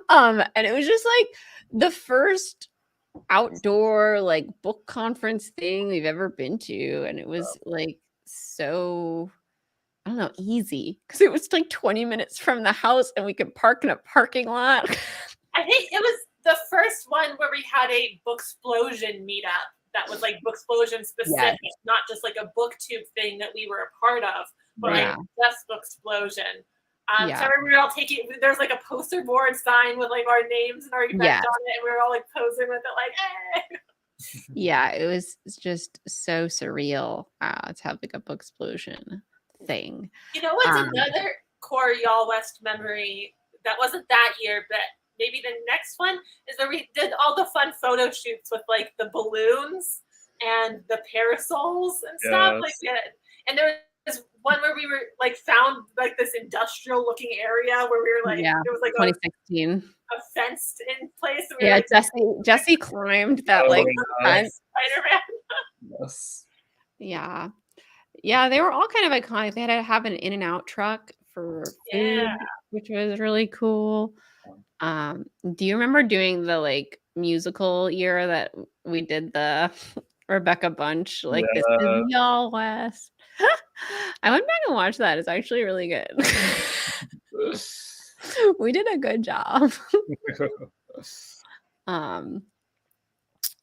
Speaker 2: And it was just like the first outdoor like book conference thing we've ever been to, and it was like so, I don't know, easy because it was like 20 minutes from the house and we could park in a parking lot.
Speaker 1: I think it was the first one where we had a Booksplosion meetup that was like Booksplosion specific, not just like a booktube thing that we were a part of, but like just Booksplosion. So we were all taking, there's like a poster board sign with like our names and our event on it, and we were all like posing with it like, hey.
Speaker 2: Yeah, it was just so surreal to have like a Booksplosion thing.
Speaker 1: You know what's another core Y'all West memory that wasn't that year, but maybe the next one is that we did all the fun photo shoots with like the balloons and the parasols and stuff.
Speaker 3: Yes.
Speaker 1: Like, yeah. And there was one where we were like found like this industrial looking area where we were like,
Speaker 2: Yeah,
Speaker 1: it was like
Speaker 2: 2016.
Speaker 1: a fenced in place. And we
Speaker 2: Yeah,
Speaker 1: were like,
Speaker 2: Jesse climbed that
Speaker 3: Oh,
Speaker 2: like
Speaker 3: yeah.
Speaker 2: fence.
Speaker 1: Spider-Man.
Speaker 3: Yes.
Speaker 2: Yeah, they were all kind of iconic. They had to have an In-N-Out truck for food,
Speaker 1: Yeah.
Speaker 2: which was really cool. Do you remember doing the like musical year that we did the Rebecca Bunch? Like this is
Speaker 3: Yeah.
Speaker 2: Y'all West. I went back and watched that. It's actually really good. We did a good job.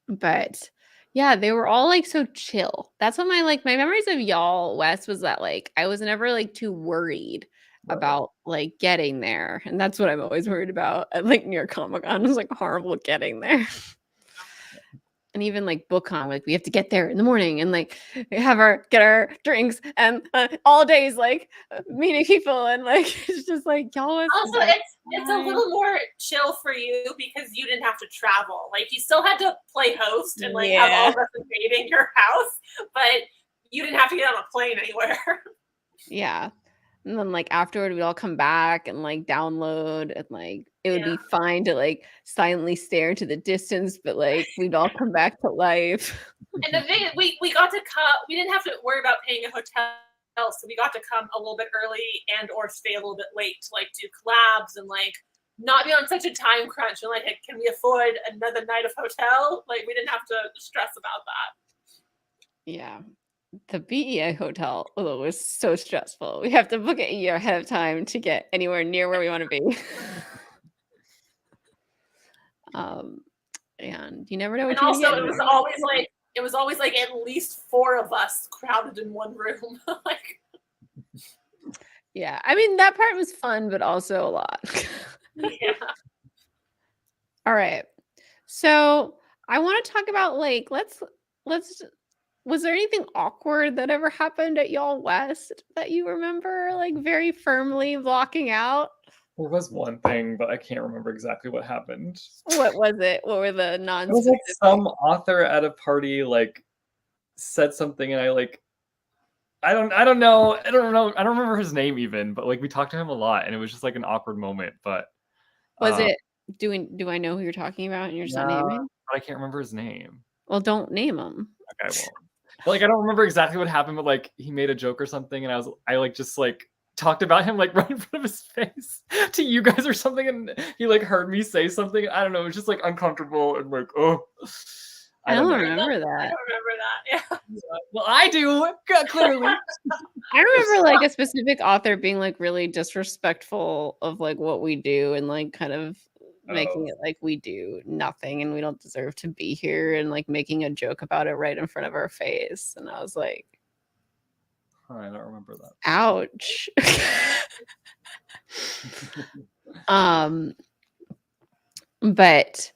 Speaker 2: But yeah, they were all like so chill. That's what my memories of Y'all West was that like I was never like too worried about like getting there. And that's what I'm always worried about at like New York Comic Con was like horrible getting there. And even like BookCon, like we have to get there in the morning and like get our drinks and all days like meeting people and like it's just like Y'all West.
Speaker 1: Also, it's a little more chill for you because you didn't have to travel. Like you still had to play host and like have all of us invading your house, but you didn't have to get on a plane anywhere.
Speaker 2: Yeah. And then like afterward we'd all come back and like download and like it would be fine to like silently stare into the distance, but like we'd all come back to life.
Speaker 1: And the thing is, we got to come. We didn't have to worry about paying a hotel, so we got to come a little bit early and or stay a little bit late to like do collabs and like not be on such a time crunch. And like, can we afford another night of hotel? Like we didn't have to stress about that.
Speaker 2: Yeah. The BEA hotel was so stressful. We have to book it a year ahead of time to get anywhere near where we want to be. And you never know what
Speaker 1: and
Speaker 2: you're
Speaker 1: also
Speaker 2: gonna get.
Speaker 1: it was always like at least 4 of us crowded in one room. Like,
Speaker 2: yeah, I mean that part was fun, but also a lot.
Speaker 1: Yeah.
Speaker 2: All right. So I want to talk about like let's was there anything awkward that ever happened at Y'all West that you remember like very firmly blocking out?
Speaker 3: There was one thing, but I can't remember exactly what happened.
Speaker 2: What was it? What were the
Speaker 3: It was like
Speaker 2: non-specific?
Speaker 3: some author at a party like said something, and I don't know. I don't remember his name even, but like we talked to him a lot, and it was just like an awkward moment. But
Speaker 2: Was it do I know who you're talking about and you're just not
Speaker 3: yeah,
Speaker 2: naming?
Speaker 3: but I can't remember his name.
Speaker 2: Well, don't name him.
Speaker 3: Okay, I won't. But like I don't remember exactly what happened, but like he made a joke or something, and I like just like talked about him like right in front of his face to you guys or something, and he like heard me say something. I don't know. It was just like uncomfortable and like
Speaker 2: I don't
Speaker 3: know.
Speaker 2: remember that.
Speaker 1: I don't remember that. Yeah.
Speaker 3: Well, I do clearly.
Speaker 2: I remember like a specific author being like really disrespectful of like what we do and like kind of making it like we do nothing and we don't deserve to be here and like making a joke about it right in front of our face. And I was like,
Speaker 3: I don't remember that.
Speaker 2: Ouch. But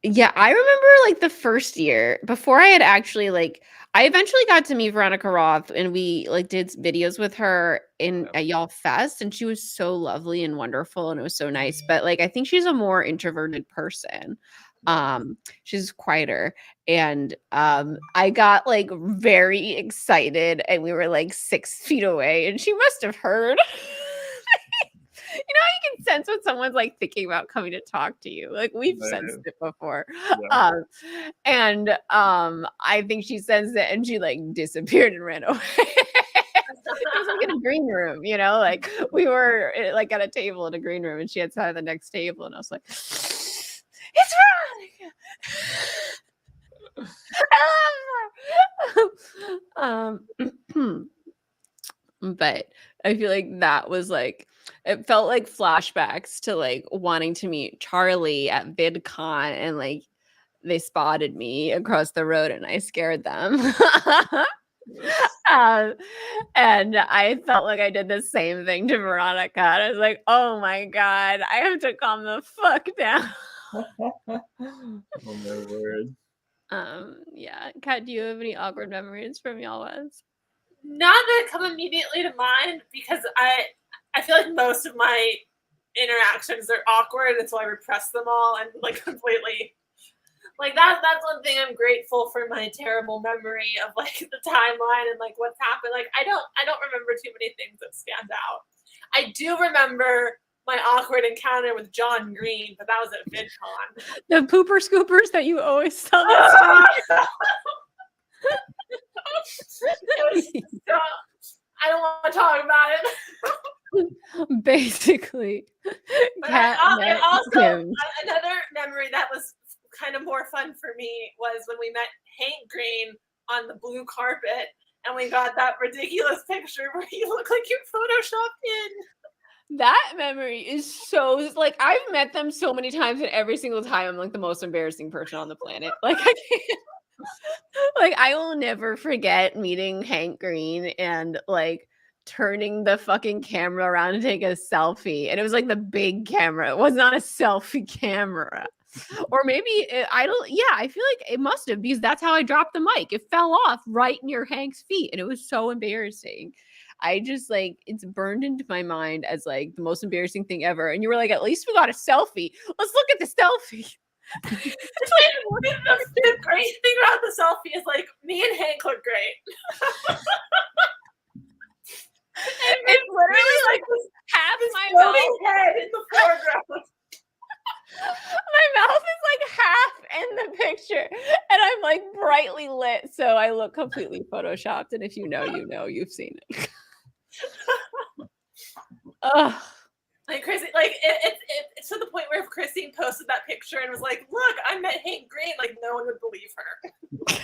Speaker 2: yeah, I remember like the first year before I had actually like I eventually got to meet Veronica Roth and we like did videos with her at Y'all Fest and she was so lovely and wonderful and it was so nice. But like I think she's a more introverted person. She's quieter and I got like very excited and we were like 6 feet away and she must have heard. You know how you can sense when someone's like thinking about coming to talk to you. Like we've sensed it before.
Speaker 3: Yeah.
Speaker 2: I think she sensed it and she like disappeared and ran away. It was like in a green room, you know, like we were like at a table in a green room and she had sat at the next table and I was like, it's Veronica. But I feel like that was like it felt like flashbacks to like wanting to meet Charlie at VidCon and like they spotted me across the road and I scared them. And I felt like I did the same thing to Veronica. And I was like, oh my God, I have to calm the fuck down.
Speaker 3: Oh my word.
Speaker 2: Yeah. Kat, do you have any awkward memories from Y'all West?
Speaker 1: Not that come immediately to mind because I I feel like most of my interactions are awkward, and so I repress them all and like completely. Like that's one thing I'm grateful for, my terrible memory of like the timeline and like what's happened. Like I don't remember too many things that stand out. I do remember my awkward encounter with John Green, but that was at VidCon.
Speaker 2: The pooper scoopers that you always tell me.
Speaker 1: I don't want to talk about it.
Speaker 2: Basically.
Speaker 1: And also, another memory that was kind of more fun for me was when we met Hank Green on the blue carpet, and we got that ridiculous picture where you look like you're photoshopped in.
Speaker 2: That memory is so, like, I've met them so many times, and every single time I'm like the most embarrassing person on the planet. Like, I can't. Like, I will never forget meeting Hank Green and like turning the fucking camera around to take a selfie. And it was like the big camera. It was not a selfie camera. Or maybe I feel like it must have, because that's how I dropped the mic. It fell off right near Hank's feet. And it was so embarrassing. I just like, it's burned into my mind as like the most embarrassing thing ever. And you were like, at least we got a selfie. Let's look at the selfie.
Speaker 1: It's like, the great thing about the selfie is like me and Hank look great.
Speaker 2: It's literally like half my mouth
Speaker 1: head in the foreground.
Speaker 2: My mouth is like half in the picture, and I'm like brightly lit, so I look completely photoshopped. And if you know, you know, you've seen it. Ugh.
Speaker 1: Like Chrissy, like it's to the point where if Christine posted that picture and was like, "Look, I met Hank Green," like no one would believe her.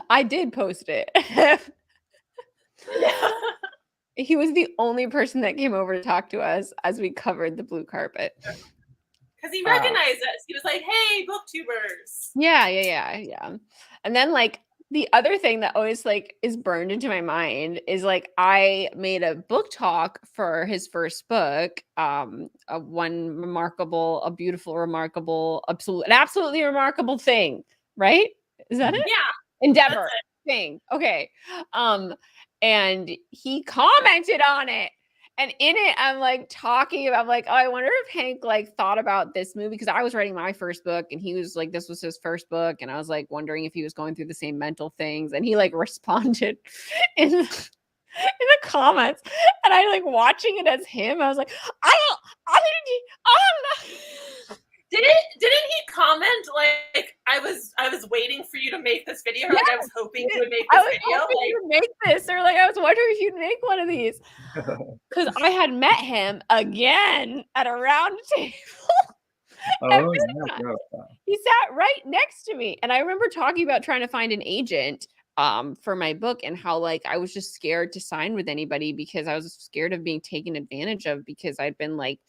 Speaker 2: I did post it.
Speaker 1: Yeah.
Speaker 2: He was the only person that came over to talk to us as we covered the blue carpet.
Speaker 1: Because he recognized us. He was like, "Hey, booktubers."
Speaker 2: Yeah. And then like the other thing that always like is burned into my mind is like I made a book talk for his first book, an absolutely remarkable thing, right? Is that it?
Speaker 1: Yeah.
Speaker 2: Endeavor thing. Okay. And he commented on it. And in it, I'm like talking about like, oh, I wonder if Hank like thought about this movie, because I was writing my first book and he was like, this was his first book. And I was like wondering if he was going through the same mental things. And he like responded in the comments. And I like watching it as him. I was like, I don't know.
Speaker 1: Didn't he comment like I was waiting for you to make this video? Or, like I was hoping you would make this video.
Speaker 2: Like, you would make this, or like I was wondering if you'd make one of these. Because I had met him again at a round table. He sat right next to me. And I remember talking about trying to find an agent for my book, and how like I was just scared to sign with anybody because I was scared of being taken advantage of, because I'd been like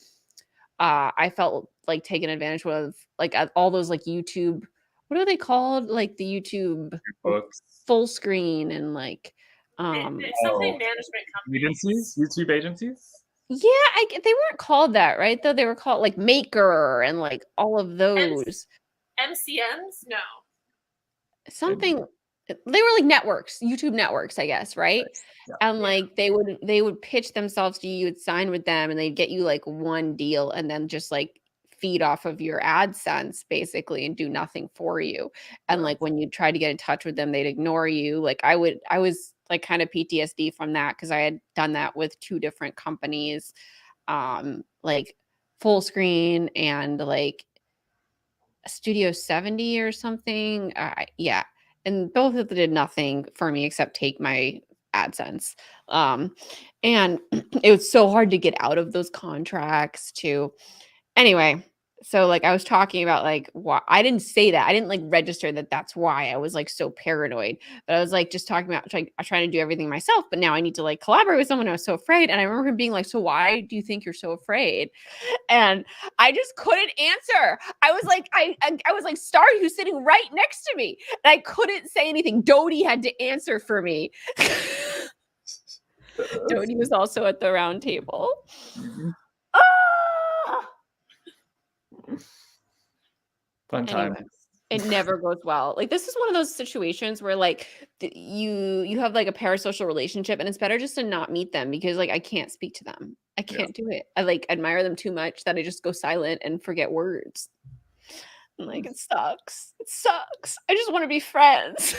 Speaker 2: I felt like taken advantage of, like all those like YouTube, what are they called? Like the YouTube
Speaker 3: books,
Speaker 2: full screen, and like
Speaker 1: something management companies.
Speaker 3: Agencies, YouTube agencies.
Speaker 2: Yeah, they weren't called that, right? Though they were called like Maker and like all of those.
Speaker 1: MCNs? No.
Speaker 2: Something. They were like networks, YouTube networks, I guess, right? Yeah. And like they would pitch themselves to you, you would sign with them, and they'd get you like one deal, and then just like feed off of your AdSense basically and do nothing for you. And like when you try to get in touch with them, they'd ignore you. Like I was like kind of PTSD from that, because I had done that with 2 different companies, like Full Screen and like Studio 70 or something. Yeah. And both of them did nothing for me except take my AdSense. And it was so hard to get out of those contracts too. Anyway, so like I was talking about like why I didn't say that. I didn't like register that that's why I was like so paranoid. But I was like just talking about trying to do everything myself. But now I need to like collaborate with someone. I was so afraid. And I remember him being like, so why do you think you're so afraid? And I just couldn't answer. I was like, I was like, Starry, who's sitting right next to me. And I couldn't say anything. Dodie had to answer for me. Dodie was also at the round table.
Speaker 3: Mm-hmm.
Speaker 2: Ah!
Speaker 3: Fun time.
Speaker 2: It never goes well. Like, this is one of those situations where, like, you have, like, a parasocial relationship, and it's better just to not meet them because, like, I can't speak to them. I
Speaker 3: Yeah.
Speaker 2: can't do it. I, like, admire them too much that I just go silent and forget words. And, like, it sucks. It sucks. I just wanna be friends.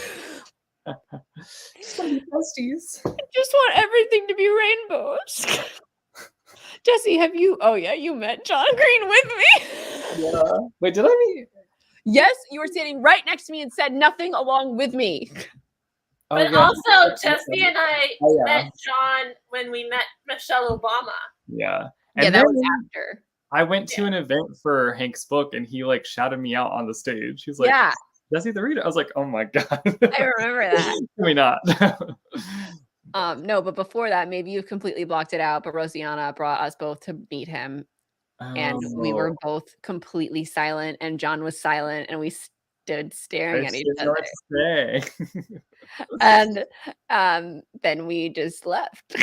Speaker 3: Just wanna be besties.
Speaker 2: I just want everything to be rainbows. Jesse, have you oh, yeah, you met John Green with me?
Speaker 3: Yeah. Wait, did I meet?
Speaker 2: Yes, you were standing right next to me and said nothing along with me.
Speaker 3: Oh,
Speaker 1: But
Speaker 3: yeah.
Speaker 1: also, Jesse and I
Speaker 3: Oh, yeah.
Speaker 1: met John when we met Michelle Obama.
Speaker 3: Yeah.
Speaker 2: Yeah,
Speaker 3: And
Speaker 2: that
Speaker 3: then
Speaker 2: was after.
Speaker 3: I went to an event for Hank's book, and he like shouted me out on the stage. He was like,
Speaker 2: Yeah,
Speaker 3: Jesse the reader. I was like, oh my god.
Speaker 2: I remember that.
Speaker 3: Can we not?
Speaker 2: No, but before that, maybe you've completely blocked it out, but Rosianna brought us both to meet him, and we were
Speaker 3: Oh,
Speaker 2: both completely silent, and John was silent, and we stood staring at each
Speaker 3: it's hard
Speaker 2: other.
Speaker 3: to say.
Speaker 2: And then we just left.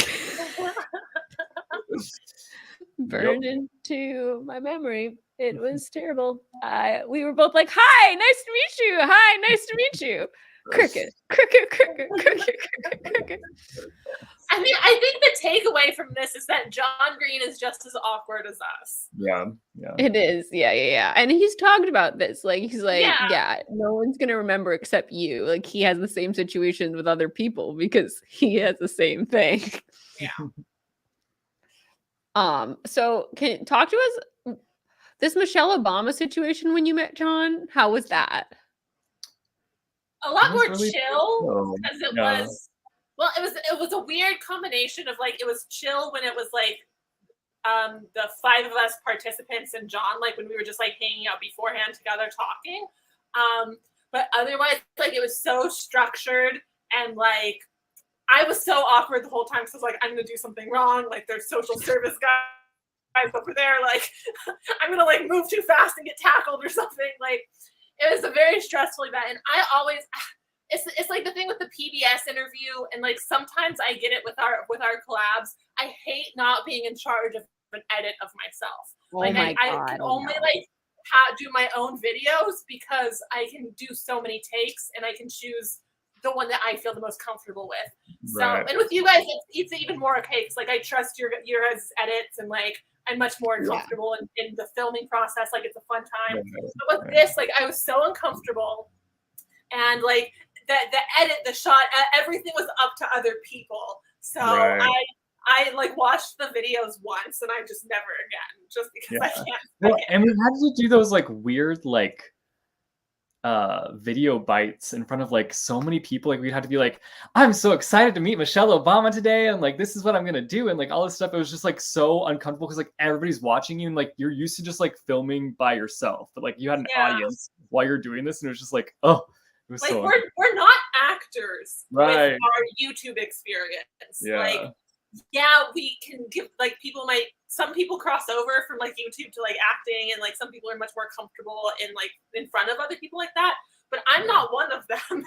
Speaker 2: Burned into my memory. It was terrible. We were both like, "Hi, nice to meet you. Hi, nice to meet you." Cricket, cricket, cricket, cricket, cricket, cricket.
Speaker 1: I mean, I think the takeaway from this is that John Green is just as awkward as us.
Speaker 3: Yeah.
Speaker 2: It is, yeah. And he's talked about this. Like, he's like,
Speaker 1: Yeah.
Speaker 2: yeah, no one's gonna remember except you. Like, he has the same situation with other people because he has the same thing. So can you talk to us this Michelle Obama situation when you met John? How was that?
Speaker 1: A lot
Speaker 3: It was
Speaker 1: more
Speaker 3: really
Speaker 1: chill
Speaker 3: chill.
Speaker 1: because it
Speaker 3: Yeah.
Speaker 1: was. Well, it was a weird combination of like it was chill when it was like the five of us participants and John, like when we were just like hanging out beforehand together talking. But otherwise, like it was so structured and like I was so awkward the whole time because I was like, I'm gonna do something wrong. Like there's social service guys over there. Like I'm gonna like move too fast and get tackled or something. Like it was a very stressful event, and I always. It's like the thing with the PBS interview, and like sometimes I get it with our collabs. I hate not being in charge of an edit of myself.
Speaker 2: Oh
Speaker 1: like
Speaker 2: my
Speaker 1: I
Speaker 2: God,
Speaker 1: can
Speaker 2: oh
Speaker 1: only
Speaker 2: no.
Speaker 1: like do my own videos because I can do so many takes and I can choose the one that I feel the most comfortable with. So
Speaker 3: Right.
Speaker 1: and with you guys, it's even more okay because like I trust your guys' edits and like I'm much more comfortable in the filming process. Like it's a fun time. But with this, like I was so uncomfortable, and like. The edit, the shot, everything was up to other people. So I like watched the videos once and I just never again, just because I can't.
Speaker 3: Well, and we had to do those like weird like video bites in front of like so many people. Like we had to be like, I'm so excited to meet Michelle Obama today, and like this is what I'm gonna do, and like all this stuff. It was just like so uncomfortable because like everybody's watching you, and like you're used to just like filming by yourself, but like you had an audience while you're doing this, and it was just like, oh.
Speaker 1: Like we're not actors with our YouTube experience.
Speaker 3: Yeah.
Speaker 1: Like, we can give like some people cross over from like YouTube to like acting, and like some people are much more comfortable in front of other people like that. But I'm not one of them.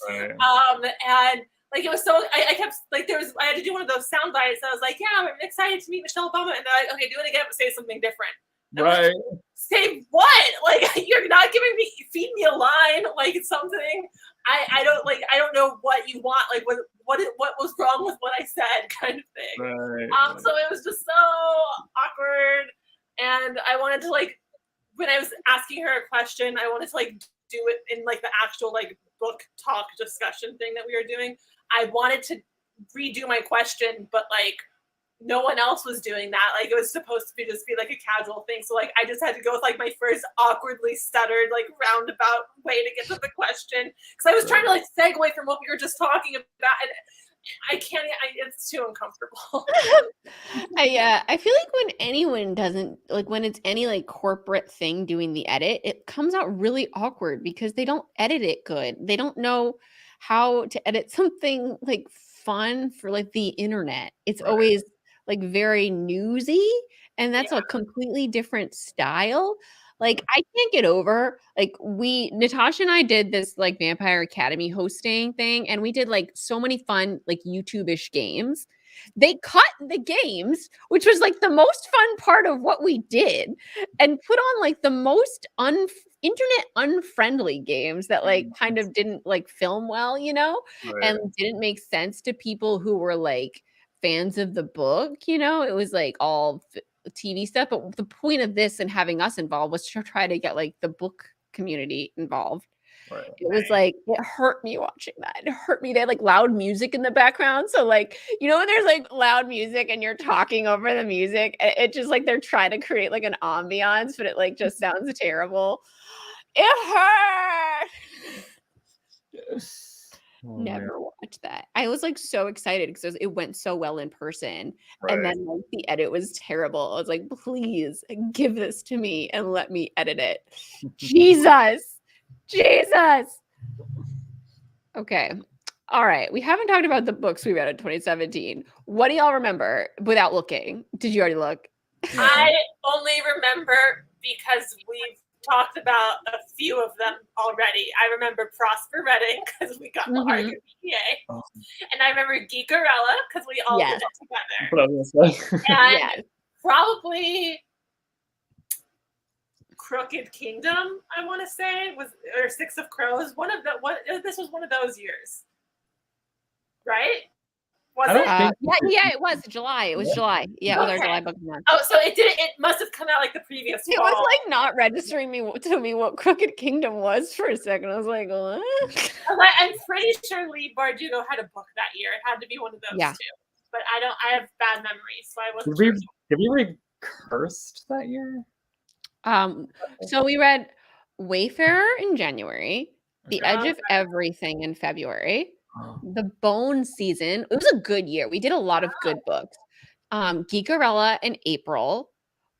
Speaker 1: And like it was so I kept like I had to do one of those sound bites. I was like, yeah, I'm excited to meet Michelle Obama, and they're like, okay, do it again, but say something different.
Speaker 3: Right.
Speaker 1: Say what? Like you're not feed me a line, like something. I don't know what you want, like what was wrong with what I said, kind of thing.
Speaker 3: Right.
Speaker 1: So it was just so awkward, and I wanted to like when I was asking her a question, I wanted to like do it in like the actual like book talk discussion thing that we were doing. I wanted to redo my question, but like no one else was doing that. Like it was supposed to just be like a casual thing. So like I just had to go with like my first awkwardly stuttered like roundabout way to get to the question because I was trying to like segue from what we were just talking about, and I can't. It's too uncomfortable.
Speaker 2: I feel like when anyone doesn't like when it's any like corporate thing doing the edit, it comes out really awkward because they don't edit it good. They don't know how to edit something like fun for like the internet. It's always like very newsy, and that's a completely different style. Like I can't get over like Natasha and I did this like Vampire Academy hosting thing, and we did like so many fun like YouTube-ish games. They cut the games, which was like the most fun part of what we did, and put on like the most internet unfriendly games that like kind of didn't like film well, you know, and didn't make sense to people who were like fans of the book, you know. It was like all TV stuff, but the point of this and having us involved was to try to get like the book community involved.
Speaker 3: Right.
Speaker 2: It was like, it hurt me watching that. It hurt me. They had like loud music in the background. So like, you know, when there's like loud music and you're talking over the music, it just like they're trying to create like an ambiance, but it like just sounds terrible. It hurt.
Speaker 3: Oh,
Speaker 2: Never watched that. I was like so excited because it went so well in person. And then like the edit was terrible. I was like, please give this to me and let me edit it. Jesus. Okay. All right. We haven't talked about the books we read in 2017. What do y'all remember without looking? Did you already look?
Speaker 1: I only remember because we've talked about a few of them already. I remember Prosper Reading because we got the RUPA. And I remember Geekarella because we all did it together. And probably Crooked Kingdom, I want to say, or Six of Crows. This was one of those years, right? Was it?
Speaker 2: Yeah, it was July. It was July. Yeah, it was our July book month.
Speaker 1: Oh, so it did. It must have come out like the previous.
Speaker 2: It was like not registering to me what Crooked Kingdom was for a second. I was like, what?
Speaker 1: I'm pretty sure Lee Bardugo had a book that year. It had to be one of those two. But I have bad memories, so I wasn't sure.
Speaker 3: Did we read Cursed that year?
Speaker 2: So we read Wayfarer in January, The Edge of Everything in February, The Bone Season. It was a good year. We did a lot of good books. Geekarella in April,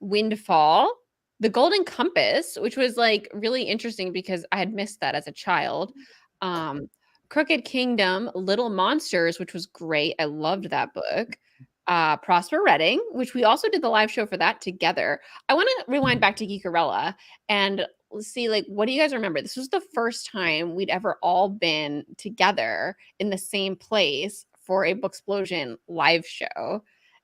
Speaker 2: Windfall, The Golden Compass, which was like really interesting because I had missed that as a child. Crooked Kingdom, Little Monsters, which was great. I loved that book. Prosper Reading, which we also did the live show for that together. I want to rewind back to Geekarella and see, like, what do you guys remember? This was the first time we'd ever all been together in the same place for a Booksplosion live show.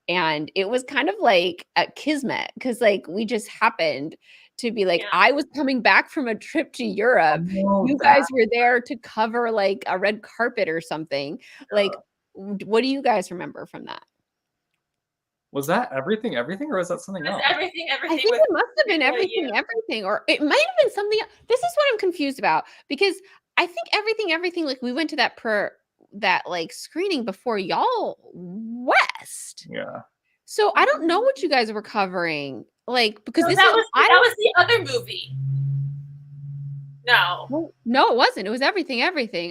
Speaker 2: And it was kind of like a kismet because like we just happened to be like, I was coming back from a trip to Europe. You guys were there to cover like a red carpet or something. Like, what do you guys remember from that?
Speaker 3: Was that Everything, Everything, or was that something else?
Speaker 1: Everything.
Speaker 2: I think it must have been Everything, or it might have been something. This is what I'm confused about because I think Everything, like we went to that like screening before y'all West.
Speaker 3: Yeah.
Speaker 2: So I don't know what you guys were covering, like because
Speaker 1: that was the other movie. No,
Speaker 2: it wasn't. It was Everything.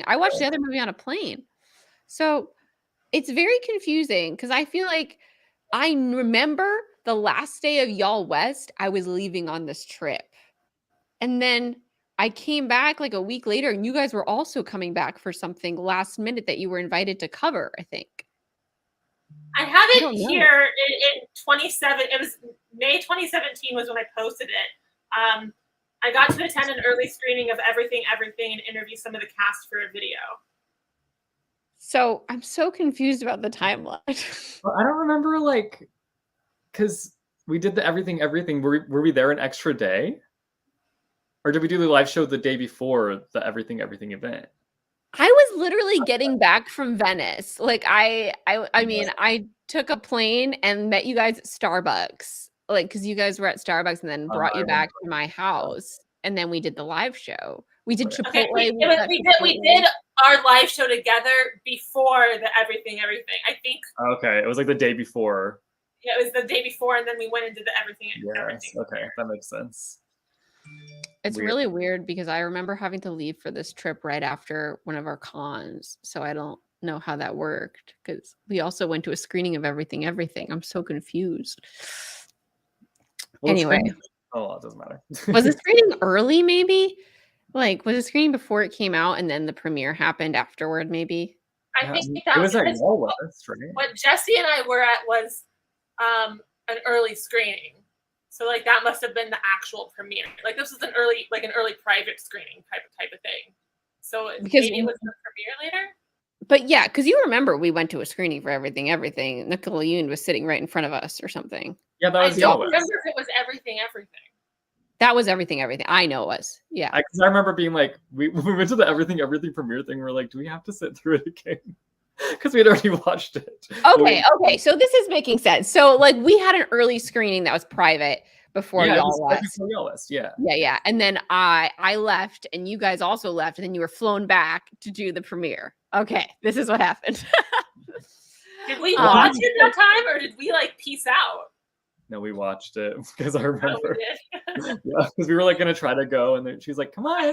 Speaker 2: I watched the other movie on a plane, so it's very confusing because I feel like. I remember the last day of y'all West, I was leaving on this trip. And then I came back like a week later and you guys were also coming back for something last minute that you were invited to cover, I think.
Speaker 1: I have it here in 27. It was May 2017 was when I posted it. I got to attend an early screening of Everything and interview some of the cast for a video.
Speaker 2: So I'm so confused about the timeline.
Speaker 3: Well, I don't remember, like, because we did the Everything. Were we there an extra day? Or did we do the live show the day before the Everything event?
Speaker 2: I was literally getting back from Venice. Like I mean, I took a plane and met you guys at Starbucks. Like, because you guys were at Starbucks and then brought you back to my house. And then we did the live show. We did Chipotle.
Speaker 1: Okay, we did our live show together before the Everything. I think.
Speaker 3: Okay, it was like the day before.
Speaker 1: Yeah, it was the day before, and then we went into the Everything.
Speaker 3: Yes, okay, that makes sense.
Speaker 2: It's really weird because I remember having to leave for this trip right after one of our cons, so I don't know how that worked because we also went to a screening of Everything. I'm so confused. Well, anyway.
Speaker 3: It doesn't matter.
Speaker 2: Was the screening early, maybe? Like, was the screening before it came out and then the premiere happened afterward, maybe?
Speaker 1: I think that was
Speaker 3: at y'all
Speaker 1: West, right? What Jesse and I were at was an early screening. So like that must have been the actual premiere. Like this was an early private screening type of thing. So maybe it was the premiere later.
Speaker 2: But yeah, because you remember we went to a screening for Everything. Nicole Yoon was sitting right in front of us or something.
Speaker 3: Yeah, that was
Speaker 1: I don't remember if it was Everything.
Speaker 2: That was everything. I know it was. Yeah.
Speaker 3: Because I remember being like, we went to the everything premiere thing. We're like, do we have to sit through it again? Because we had already watched it.
Speaker 2: Okay. So this is making sense. So like we had an early screening that was private before y'all left. Yeah. And then I left, and you guys also left, and then you were flown back to do the premiere. Okay, this is what happened.
Speaker 1: Did we watch it that time, or did we like peace out?
Speaker 3: No, we watched it because I remember.
Speaker 1: Oh, we did.
Speaker 3: Yeah, because we were like gonna try to go, and then she's like, "Come on."
Speaker 1: I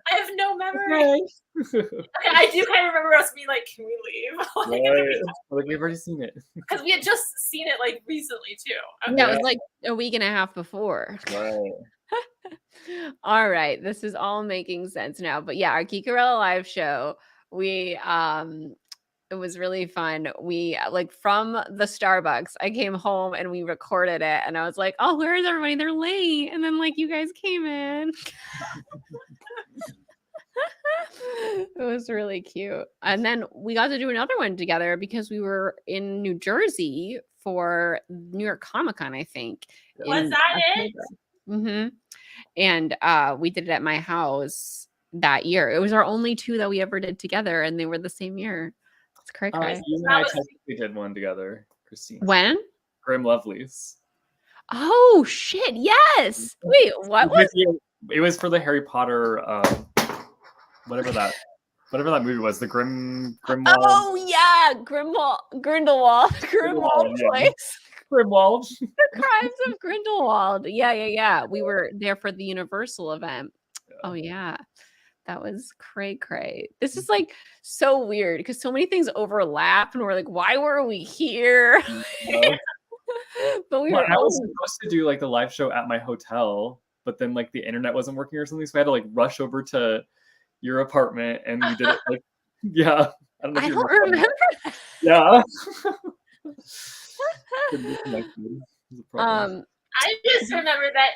Speaker 1: have no memory.
Speaker 3: Okay.
Speaker 1: I do kind of remember us being like, "Can we leave?"
Speaker 3: Like we've already seen it.
Speaker 1: Because we had just seen it like recently too.
Speaker 2: Okay. Yeah, it was like a week and a half before.
Speaker 3: Right.
Speaker 2: All right, this is all making sense now. But yeah, our Geekarella live show, we it was really fun. We like from the Starbucks, I came home and we recorded it, and I was like, "Oh, where is everybody? They're late." And then like you guys came in. It was really cute. And then we got to do another one together because we were in New Jersey for New York Comic Con, I think.
Speaker 1: Was that it?
Speaker 2: Mm-hmm. And we did it at my house that year. It was our only two that we ever did together, and they were the same year. It's cray cray.
Speaker 3: You and I technically did one together, Christine.
Speaker 2: When?
Speaker 3: Grim Lovelies.
Speaker 2: Oh shit! Yes. Wait, what was
Speaker 3: it? Was for the Harry Potter, whatever that movie was, the Grimwald.
Speaker 2: Oh yeah, Grindelwald place.
Speaker 3: Grimwald.
Speaker 2: The Crimes of Grindelwald. Yeah. We were there for the Universal event. Yeah. Oh yeah. That was cray cray. This is like so weird because so many things overlap, and we're like, why were we here? But I
Speaker 3: was supposed to do like the live show at my hotel, but then like the internet wasn't working or something, so I had to like rush over to your apartment, and we did it like I don't know. I don't remember. Yeah.
Speaker 1: I just remember that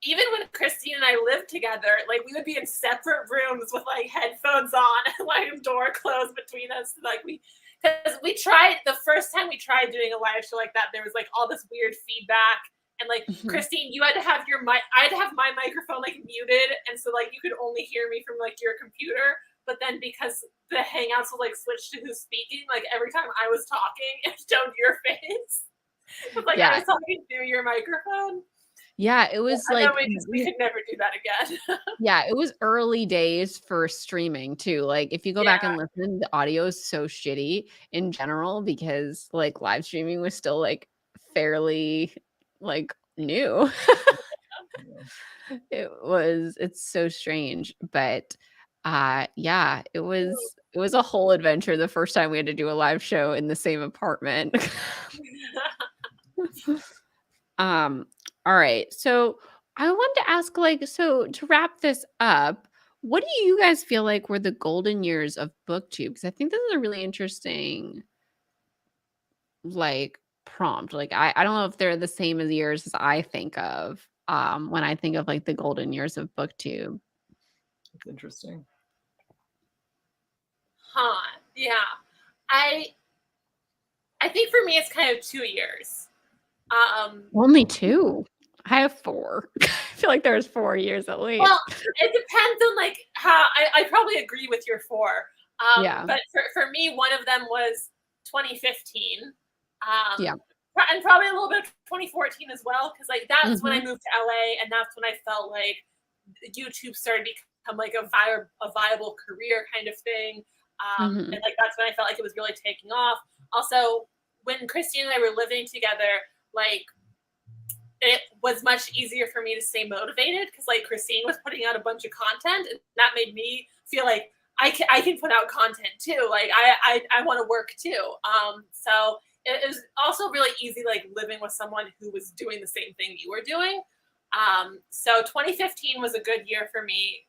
Speaker 1: even when Christine and I lived together, like we would be in separate rooms with like headphones on and like a door closed between us. Like because we tried the first time we tried doing a live show like that, there was like all this weird feedback. And like Christine, you had to have your mic. I had to have my microphone like muted, and so like you could only hear me from like your computer. But then because the Hangouts would like switch to who's speaking, like every time I was talking, it showed your face. But like I was talking through your microphone.
Speaker 2: Yeah, it was like
Speaker 1: we could never do that again.
Speaker 2: Yeah, it was early days for streaming too. Like if you go back and listen, the audio is so shitty in general because like live streaming was still like fairly like new. It's so strange, but it was a whole adventure the first time we had to do a live show in the same apartment. All right, so I wanted to ask, like, so to wrap this up, what do you guys feel like were the golden years of BookTube? Because I think this is a really interesting like prompt. Like I don't know if they're the same as years as I think of when I think of like the golden years of BookTube.
Speaker 3: That's interesting.
Speaker 1: Yeah. I think for me it's kind of 2 years.
Speaker 2: Only 2. I have 4. I feel like there's 4 years at least.
Speaker 1: Well, it depends on like how I probably agree with your 4. But for me, one of them was 2015. And probably a little bit of 2014 as well, because like that's when I moved to LA, and that's when I felt like YouTube started to become like a viable career kind of thing. And like that's when I felt like it was really taking off. Also, when Christine and I were living together, like it was much easier for me to stay motivated because like Christine was putting out a bunch of content, and that made me feel like I can put out content too. Like I want to work too. So it was also really easy like living with someone who was doing the same thing you were doing. So 2015 was a good year for me,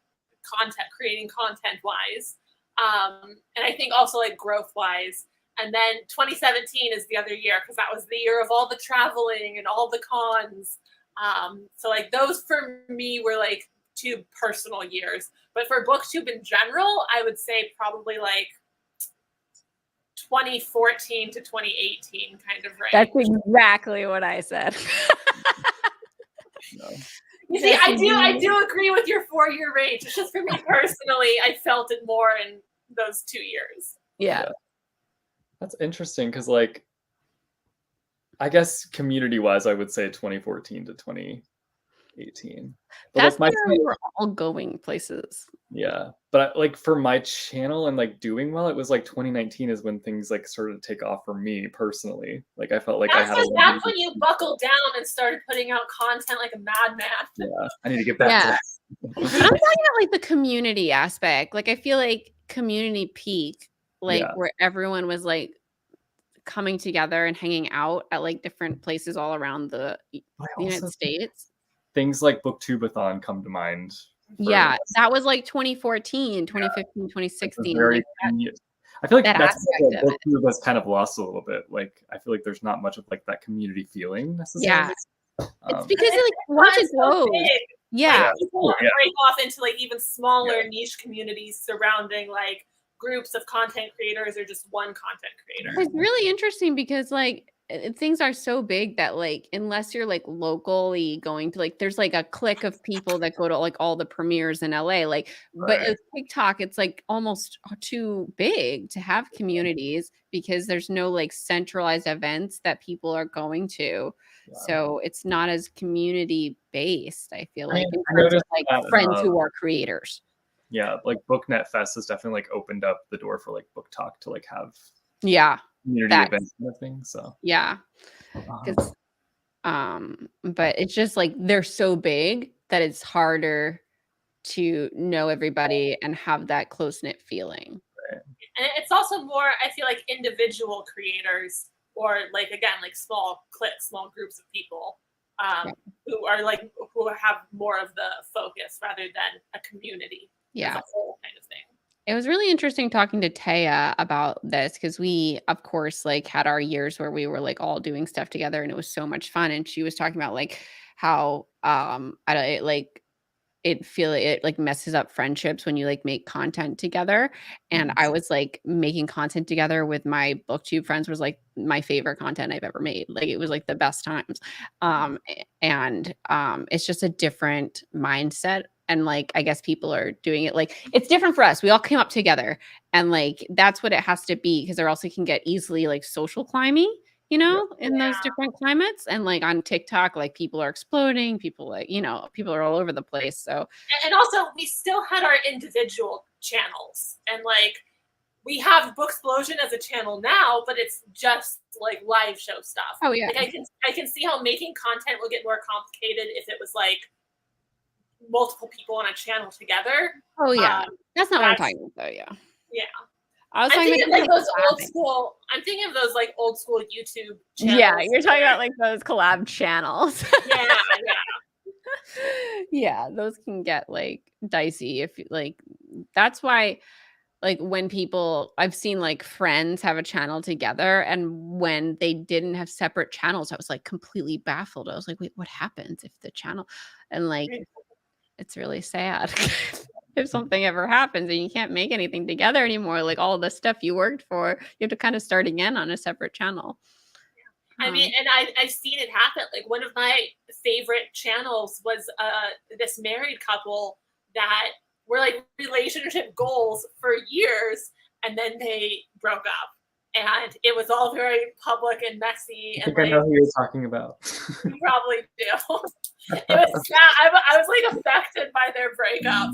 Speaker 1: creating content wise. And I think also like growth wise. And then 2017 is the other year because that was the year of all the traveling and all the cons. So like those for me were like 2 personal years. But for BookTube in general, I would say probably like 2014 to 2018 kind of range.
Speaker 2: That's exactly what I said.
Speaker 1: see, I do agree with your 4-year range. It's just for me personally, I felt it more in those 2 years.
Speaker 2: Yeah.
Speaker 3: That's interesting because, like, I guess community-wise, I would say 2014 to 2018. But
Speaker 2: That's
Speaker 3: like
Speaker 2: where we're all going places.
Speaker 3: yeah, but like for my channel and like doing well, it was like 2019 is when things like started to take off for me personally. Like I felt like I had
Speaker 1: That's when you buckled down and started putting out content like a madman.
Speaker 3: Yeah, I need to get back to that.
Speaker 2: But I'm talking about like the community aspect. Like I feel like community peak, like where everyone was like coming together and hanging out at like different places all around the United States.
Speaker 3: Things like Booktubeathon come to mind.
Speaker 2: Yeah, that was like 2014, 2015, 2016. Like
Speaker 3: I feel like that's what Booktube has kind of lost a little bit. Like I feel like there's not much of like that community feeling necessarily.
Speaker 2: Yeah, it's because like once it grows,
Speaker 1: people break off into like even smaller niche communities surrounding like groups of content creators or just one content creator.
Speaker 2: It's really interesting because like things are so big that like unless you're like locally going to like there's like a clique of people that go to like all the premieres in LA like but with TikTok it's like almost too big to have communities because there's no like centralized events that people are going to. So it's not as community based, I feel like, in terms of like friends who are creators.
Speaker 3: Yeah, like BookNet Fest has definitely like opened up the door for like Book Talk to like have community events kind of thing. So
Speaker 2: but it's just like they're so big that it's harder to know everybody and have that close-knit feeling.
Speaker 1: And it's also more, I feel like, individual creators or like again like small cliques, small groups of people who are like who have more of the focus rather than a community as a whole kind of thing.
Speaker 2: It was really interesting talking to Taya about this because we, of course, like had our years where we were like all doing stuff together and it was so much fun. And she was talking about like how it like messes up friendships when you like make content together. And I was like making content together with my booktube friends was like my favorite content I've ever made. Like it was like the best times. It's just a different mindset. And like, I guess people are doing it like it's different for us. We all came up together and like that's what it has to be because there also can get easily like social climbing, you know, in those different climates. And like on TikTok, like people are exploding, people like, you know, people are all over the place. So
Speaker 1: and also we still had our individual channels and like we have Booksplosion as a channel now, but it's just like live show stuff.
Speaker 2: Oh yeah.
Speaker 1: Like I can see how making content will get more complicated if it was like multiple people on a channel together.
Speaker 2: Oh yeah. That's not what I'm talking about though, yeah.
Speaker 1: Yeah.
Speaker 2: I was
Speaker 1: thinking of like those old school. I'm thinking of those like old school YouTube channels.
Speaker 2: Yeah, you're talking about like those collab channels.
Speaker 1: Yeah.
Speaker 2: Yeah, those can get like dicey if like that's why like when people I've seen like friends have a channel together and when they didn't have separate channels, I was like completely baffled. I was like, wait, what happens if the channel and like it's really sad. If something ever happens and you can't make anything together anymore, like all the stuff you worked for, you have to kind of start again on a separate channel.
Speaker 1: I mean, and I've seen it happen. Like one of my favorite channels was this married couple that were like relationship goals for years, and then they broke up. And it was all very public and messy.
Speaker 3: I think I know who you're talking about.
Speaker 1: You probably do. It was sad. I was like affected by their breakup.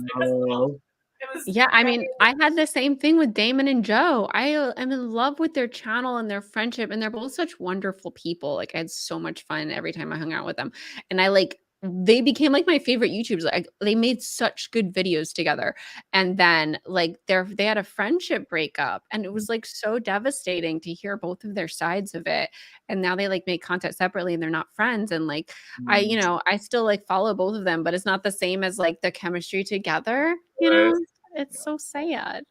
Speaker 2: I mean, I had the same thing with Damon and Joe. I am in love with their channel and their friendship, and they're both such wonderful people. Like I had so much fun every time I hung out with them, and I like they became like my favorite YouTubers. Like they made such good videos together. And then like they had a friendship breakup and it was like so devastating to hear both of their sides of it. And now they like make content separately and they're not friends. And like I still like follow both of them, but it's not the same as like the chemistry together, you know? It's so sad.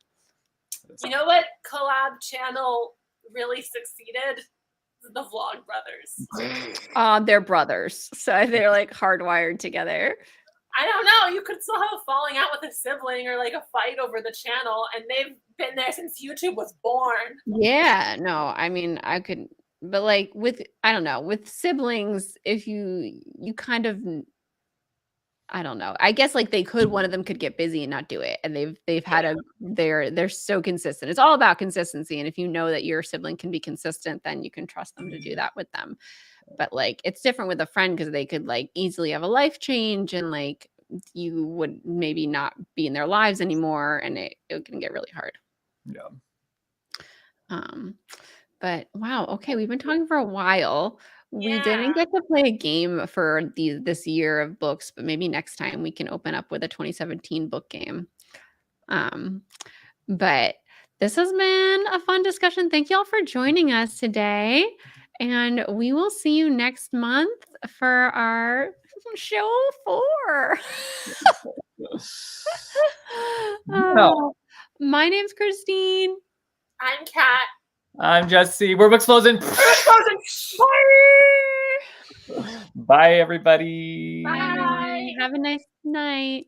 Speaker 1: You know what collab channel really succeeded? The Vlog Brothers.
Speaker 2: They're brothers, so they're like hardwired together.
Speaker 1: I don't know. You could still have a falling out with a sibling or like a fight over the channel, and they've been there since YouTube was born.
Speaker 2: Yeah, no, I mean I could, but like with I don't know with siblings, if you kind of I don't know. I guess like one of them could get busy and not do it. And they've had they're so consistent. It's all about consistency. And if you know that your sibling can be consistent, then you can trust them to do that with them. But like it's different with a friend because they could like easily have a life change and like you would maybe not be in their lives anymore and it can get really hard.
Speaker 3: Yeah.
Speaker 2: But wow, okay, we've been talking for a while. We didn't
Speaker 1: Yeah.
Speaker 2: get to play a game for this year of books, but maybe next time we can open up with a 2017 book game. But this has been a fun discussion. Thank you all for joining us today. And we will see you next month for our show 4. My name's Christine.
Speaker 1: I'm Kat.
Speaker 3: I'm Jesse. We're Booksplosion.
Speaker 1: Bye.
Speaker 3: Bye, everybody.
Speaker 1: Bye.
Speaker 2: Have a nice night.